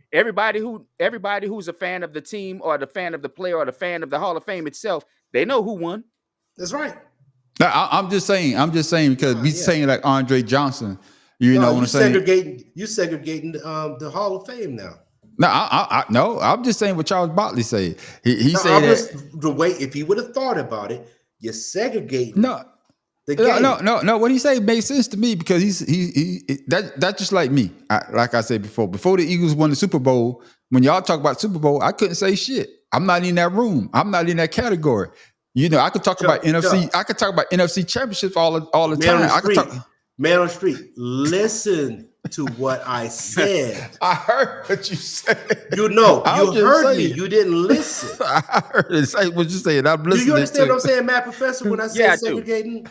Everybody who's a fan of the team or the fan of the player or the fan of the Hall of Fame itself, they know who won. That's right. No, I'm just saying because we saying like Andre Johnson. You know what I'm saying? You segregating the Hall of Fame now. No, I'm just saying what Charles Barkley said. He said that the way if he would have thought about it, you're segregating. No. No. What he say made sense to me because that's just like me. Like I said before the Eagles won the Super Bowl. When y'all talk about Super Bowl, I couldn't say shit. I'm not in that room. I'm not in that category. I could talk about NFC. I could talk about NFC championships all the time. Man on the street, listen to what I said. I heard what you said. You heard me. You didn't listen. I heard it. Say what you said. I'm listening. Do you understand what I'm saying, Matt Professor, when I say segregating?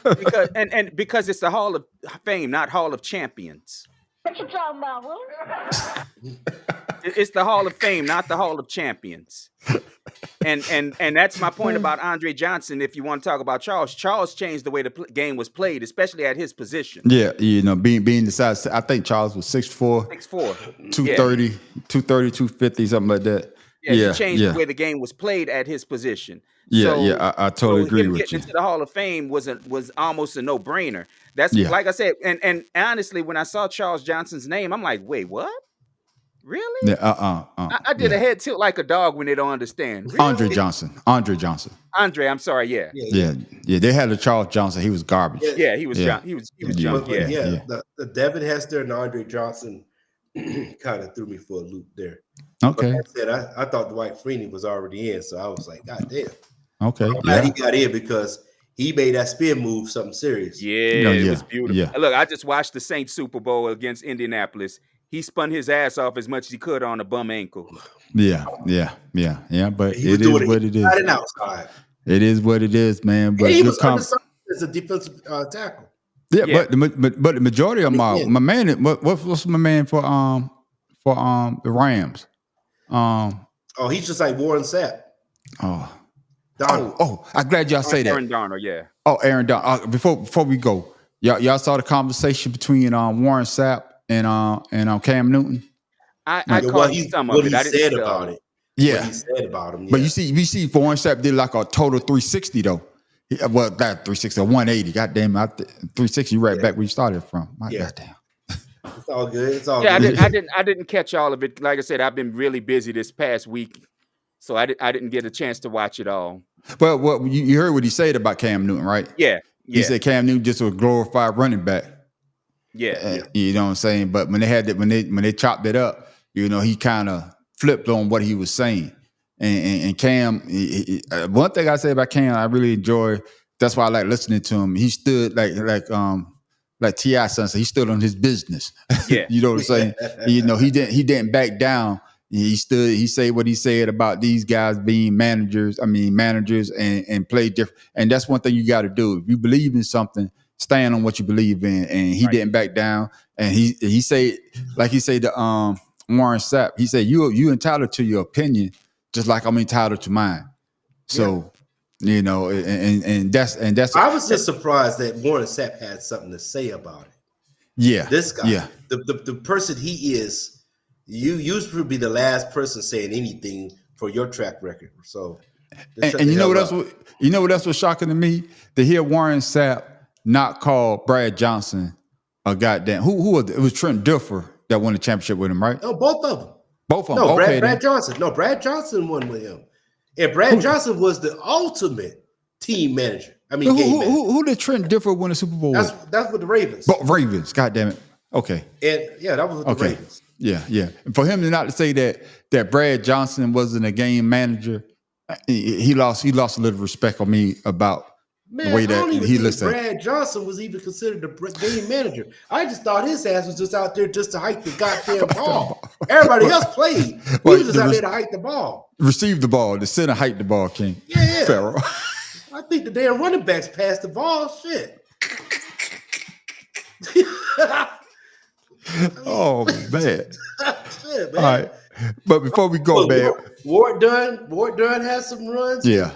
Because it's the Hall of Fame, not Hall of Champions. What you talking about, Will? It's the Hall of Fame, not the Hall of Champions. And that's my point about Andre Johnson. If you want to talk about Charles changed the way the game was played, especially at his position. Yeah, being the size. I think Charles was 6'4", 230, 250, something like that. Yeah, he changed the way the game was played at his position. I totally agree with you. Getting into the Hall of Fame was almost a no-brainer. That's like I said, and honestly, when I saw Charles Johnson's name, I'm like, wait, what? Really? Yeah, I did a head tilt like a dog when they don't understand. Really? Andre Johnson. Andre, I'm sorry, yeah. They had a Charles Johnson. He was garbage. Yeah, he was junk. He was junk. The Devin Hester and Andre Johnson kind of threw me for a loop there. Okay. Like I said, I thought Dwight Freeney was already in, so I was like, God damn. Okay. I'm glad he got in because he made that spin move something serious. It was beautiful. Yeah. Look, I just watched the Saints Super Bowl against Indianapolis. He spun his ass off as much as he could on a bum ankle. Yeah. But it is what it is. Outside. It is what it is, man. But he was undersized as a defensive tackle. Yeah, but the majority of my man, what's my man for the Rams? He's just like Warren Sapp. I'm glad y'all say that. Aaron Donald, yeah. Aaron Donald. Before we go, y'all saw the conversation between Warren Sapp and Cam Newton. I caught some of it. What he said about it. Yeah, what he said about him. Yeah. But you see, Warren Sapp did like a total 360 though. That 360, 180. Goddamn, 360 right back where you started from. Goddamn. It's all good. It's all good. I didn't catch all of it. Like I said, I've been really busy this past week, so I didn't get a chance to watch it all. Well, you heard what he said about Cam Newton, right? Yeah. He said Cam Newton just a glorified running back. Yeah. You know what I'm saying? But when they chopped it up, he kind of flipped on what he was saying. And Cam, one thing I say about Cam, I really enjoy. That's why I like listening to him. He stood like T.I. son said, he stood on his business. Yeah. You know what I'm saying? He didn't back down. He stood. He said what he said about these guys being managers and play different. And that's one thing you got to do. If you believe in something, stand on what you believe in. And he didn't back down. And he said, like he said to Warren Sapp, he said, you entitled to your opinion, just like I'm entitled to mine. So, and that's. I was just surprised that Warren Sapp had something to say about it. Yeah, this guy, yeah, the person he is. You used to be the last person saying anything for your track record. So, and you know what else was shocking to me, to hear Warren Sapp not call Brad Johnson a goddamn who was it? It was Trent Dilfer that won the championship with him, right? No, both of them. No, okay, Brad Johnson. No, Brad Johnson won with him, and Brad Johnson was the ultimate team manager. I mean, who did Trent Dilfer win the Super Bowl? That's with the Ravens. Ravens, goddamn it. Okay. And that was with the Ravens. Yeah. And for him to not to say that Brad Johnson wasn't a game manager, he lost a little respect on me about Man, the way I don't that even he think looks at. Brad Johnson was even considered a game manager. I just thought his ass was just out there just to hike the goddamn ball. Everybody else played. He was just out there to hike the ball. Receive the ball. The center hike the ball, King. Yeah. Pharaoh. I think the damn running backs passed the ball. Shit. Oh man. Shit, man. All right. But before we go, man. Ward Dunn had some runs. Yeah.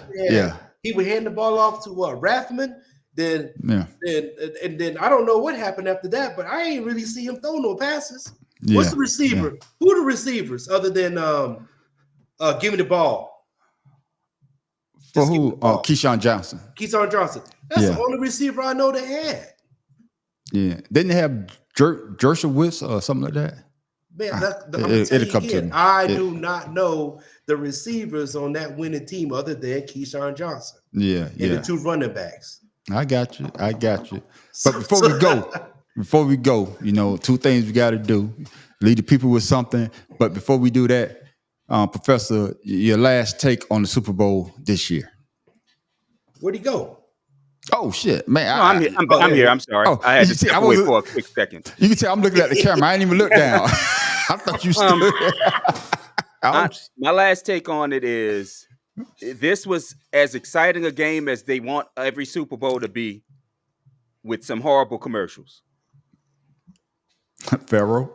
He would hand the ball off to Rathman. Then I don't know what happened after that, but I ain't really see him throw no passes. What's the receiver? Yeah. Who are the receivers other than give me the ball? For who? Keyshawn Johnson. Keyshawn Johnson. That's the only receiver I know they had. Yeah. Didn't they have Dershowitz or something like that? Man, it'll come to me. I do not know the receivers on that winning team other than Keyshawn Johnson. Yeah. And the two running backs. I got you. But before we go, you know, two things we got to do. Lead the people with something. But before we do that, Professor, your last take on the Super Bowl this year. Where'd he go? Oh shit, man! No, I'm here. I'm sorry. I had to step away for a quick second. You can tell I'm looking at the camera. I didn't even look down. I thought you stood. My last take on it is this was as exciting a game as they want every Super Bowl to be, with some horrible commercials. Pharaoh.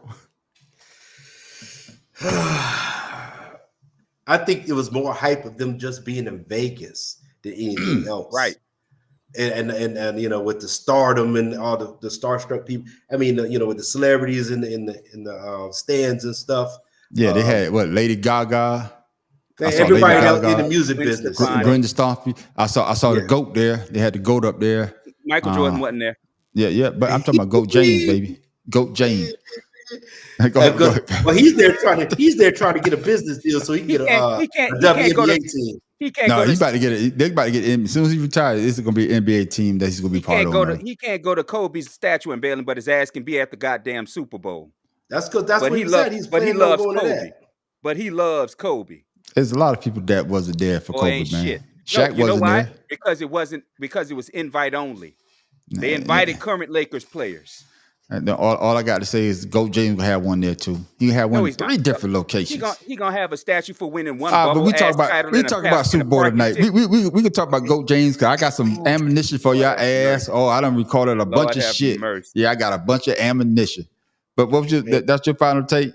I think it was more hype of them just being in Vegas than anything else. Right. And you know, with the stardom and all the starstruck people. I mean, you know, with the celebrities in the stands and stuff. Yeah, they had Lady Gaga. Everybody else in the music business. Brenda Stompy. I saw the GOAT there. They had the GOAT up there. Michael Jordan wasn't there. Yeah, but I'm talking about GOAT James, baby. GOAT James. Well, he's there trying to get a business deal so he can get a WNBA team. He can't go. He's about to get it. They're about to get in. As soon as he retires, this is going to be an NBA team that he's going to be part of. He can't go to Kobe's statue in Bailing, but his ass can be at the goddamn Super Bowl. That's because that's what he said. He's playing loves going Kobe. to that. But he loves Kobe. There's a lot of people that wasn't there for Kobe, man. Shit. Shaq you know wasn't why? there because it was invite only. They invited current Lakers players. And all I got to say is GOAT James will have one there too. He had one in 3 different locations. He gonna have a statue for winning one bubble. But we talk about Super Bowl tonight. We can talk about GOAT James because I got some ammunition for your ass. Oh, I done recorded a bunch of shit. Mercy. Yeah, I got a bunch of ammunition. But what was that's your final take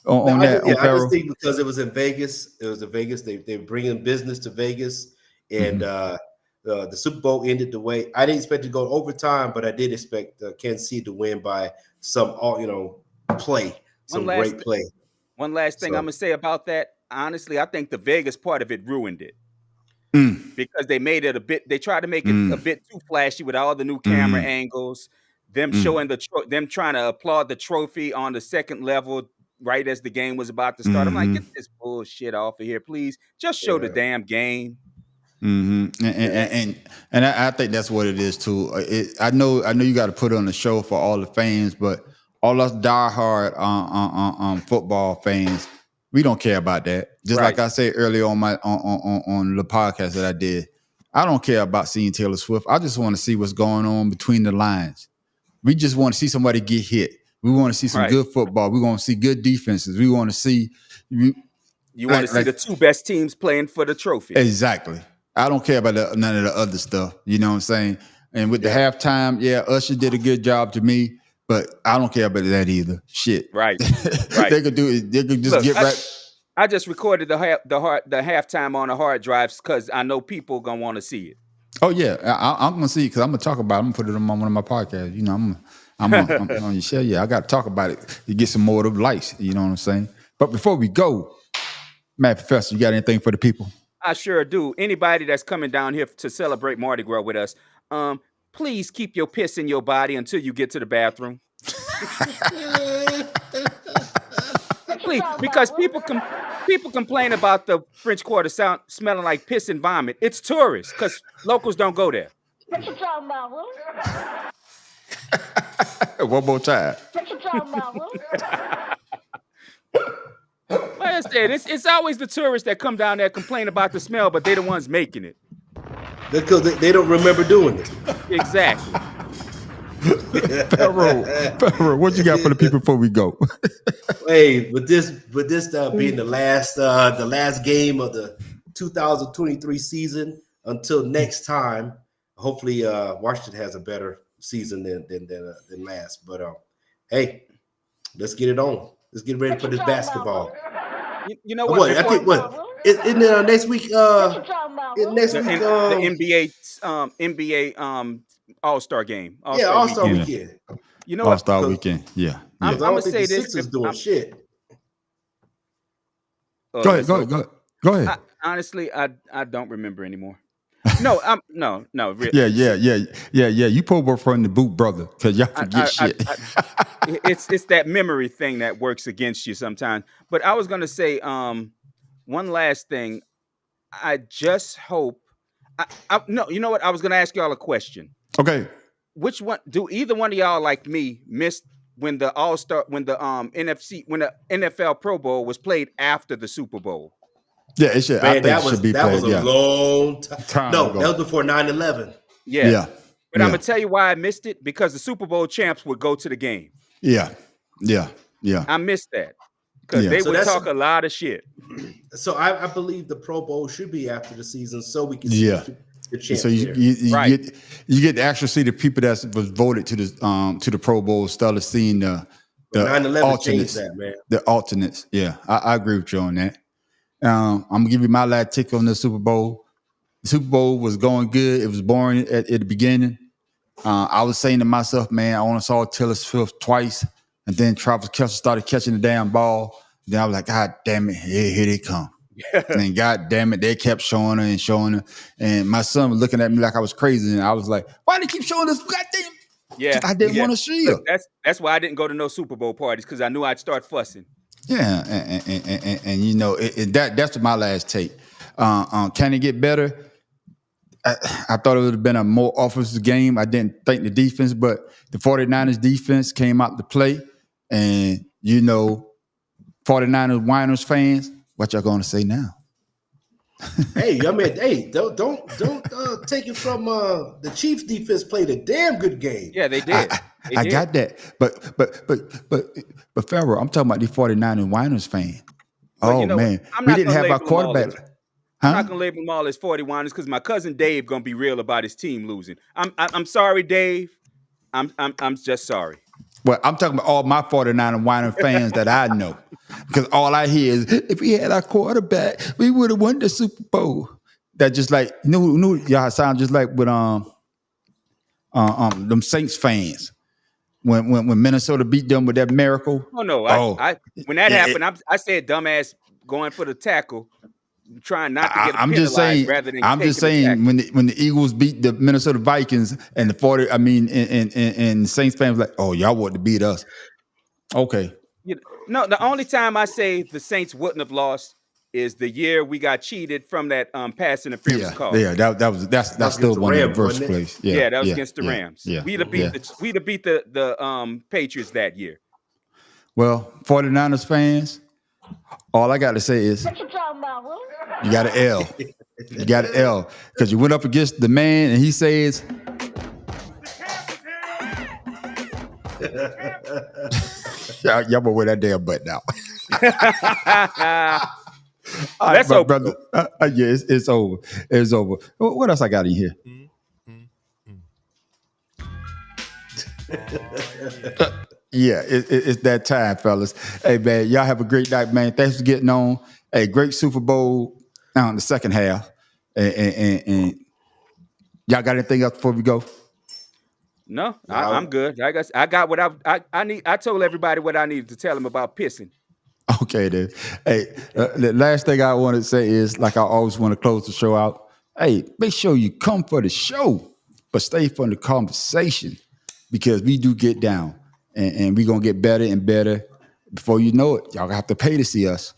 on that? I just think because it was in Vegas. It was in Vegas. They're bringing business to Vegas, and the Super Bowl ended the way I didn't expect to go overtime, but I did expect Kansas City to win by some, play, great play. One last thing I'm gonna say about that. Honestly, I think the Vegas part of it ruined it because they made it they tried to make it a bit too flashy with all the new camera angles. Them showing them trying to applaud the trophy on the second level right as the game was about to start. I'm like, get this bullshit off of here, please. Just show the damn game. And I think that's what it is too. I know you got to put on the show for all the fans, but all us diehard on football fans, we don't care about that. Just like I said earlier on on the podcast that I did, I don't care about seeing Taylor Swift. I just want to see what's going on between the lines. We just want to see somebody get hit. We want to see some good football. We want to see good defenses. We want to see you want to see the 2 best teams playing for the trophy. Exactly. I don't care about none of the other stuff. You know what I'm saying? And with the halftime, Usher did a good job to me, but I don't care about that either. Shit. Right. They could do it. They could just get right. I just recorded the halftime on the hard drives because I know people gonna want to see it. Oh yeah, I'm gonna see it because I'm gonna talk about it. I'm gonna put it on one of my podcasts. You know, I'm on your show. Yeah, I got to talk about it to get some more of the likes. You know what I'm saying? But before we go, Matt Professor, you got anything for the people? I sure do. Anybody that's coming down here to celebrate Mardi Gras with us, please keep your piss in your body until you get to the bathroom. Please, because people complain about the French Quarter smelling like piss and vomit. It's tourists because locals don't go there. What you talking about, Will? One more time. What you talking about, Will? Like I said, it's always the tourists that come down there complain about the smell, but they're the ones making it. Because they don't remember doing it. Exactly. Pharaoh, what you got for the people before we go? Hey, with this being the last game of the 2023 season, until next time, hopefully Washington has a better season than last. But hey, let's get it on. Let's get ready for this basketball. You know what? I think isn't it next week? The NBA All-Star game. All-Star weekend. You know what? All-Star weekend. Yeah. I'm gonna say this. Sixers doing shit. Go ahead. Honestly, I don't remember anymore. No, no. Really. Yeah. You pull work from the boot, brother, because y'all forget shit. It's that memory thing that works against you sometimes. But I was gonna say one last thing. I just hope. No, you know what? I was gonna ask y'all a question. Okay. Which one do either one of y'all like me missed when the NFL Pro Bowl was played after the Super Bowl? Yeah, it should. Man, that was a long time. No, ago. that was before 9/11. Yeah. But I'm gonna tell you why I missed it, because the Super Bowl champs would go to the game. Yeah. I missed that because they would talk a lot of shit. So I believe the Pro Bowl should be after the season, so we can see the champs. So you get to actually see the people that was voted to the Pro Bowl instead of seeing the 9/11 changed that, man. The alternates. Yeah, I agree with you on that. I'm gonna give you my last tick on the Super Bowl. The Super Bowl was going good. It was boring at the beginning. I was saying to myself, man, I only saw Taylor Swift twice, and then Travis Kelce started catching the damn ball. Then I was like, God damn it, here they come. And then, God damn it, they kept showing her. And my son was looking at me like I was crazy. And I was like, why do they keep showing this? Goddamn. Yeah. I didn't want to see her. That's why I didn't go to no Super Bowl parties, because I knew I'd start fussing. Yeah. And you know, that's my last take. Can it get better? I thought it would have been a more offensive game. I didn't think the defense, but the 49ers defense came out to play. And, you know, 49ers Winers fans, what y'all going to say now? Hey, I mean, don't take it from the Chiefs defense played a damn good game. Yeah, they did. I got that. But Pharaoh, I'm talking about the 49ers Winers fan. Well, man. We didn't have our quarterback. I'm not gonna label them all as 41ers because my cousin Dave gonna be real about his team losing. I'm sorry, Dave. I'm just sorry. Well, I'm talking about all my 49er Weiner fans that I know. Because all I hear is, if we had our quarterback, we would have won the Super Bowl. That just like, y'all sound just like with them Saints fans. When Minnesota beat them with that miracle. Oh no! When that happened, I said dumbass going for the tackle, trying not to get penalized rather than. I'm just saying when the Eagles beat the Minnesota Vikings and and Saints fans like, oh, y'all want to beat us? Okay. No, the only time I say the Saints wouldn't have lost is the year we got cheated from that pass interference call. Yeah, that's still one of the first place. Yeah, that was against the Rams. Yeah, we'd have beat the Patriots that year. Well, 49ers fans, all I got to say is you got an L. You got an L because you went up against the man and he says. Y'all better wear that damn button out. All right, my brother. It's over. It's over. What else I got in here? It's that time, fellas. Hey, man, y'all have a great night, man. Thanks for getting on. Hey, great Super Bowl in the second half. And y'all got anything else before we go? No, I'm good. I got what I need. I told everybody what I needed to tell them about pissing. Okay, then. Hey, the last thing I want to say is, like I always want to close the show out. Hey, make sure you come for the show, but stay for the conversation because we do get down and we're going to get better and better. Before you know it, y'all have to pay to see us.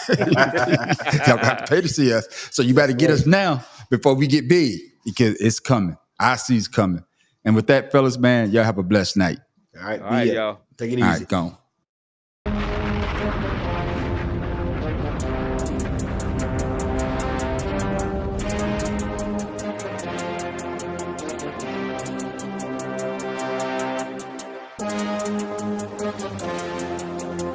Y'all have to pay to see us. So you better get us now before we get big because it's coming. I see it's coming. And with that, fellas, man, y'all have a blessed night. All right, y'all. Take it easy. All right, go on.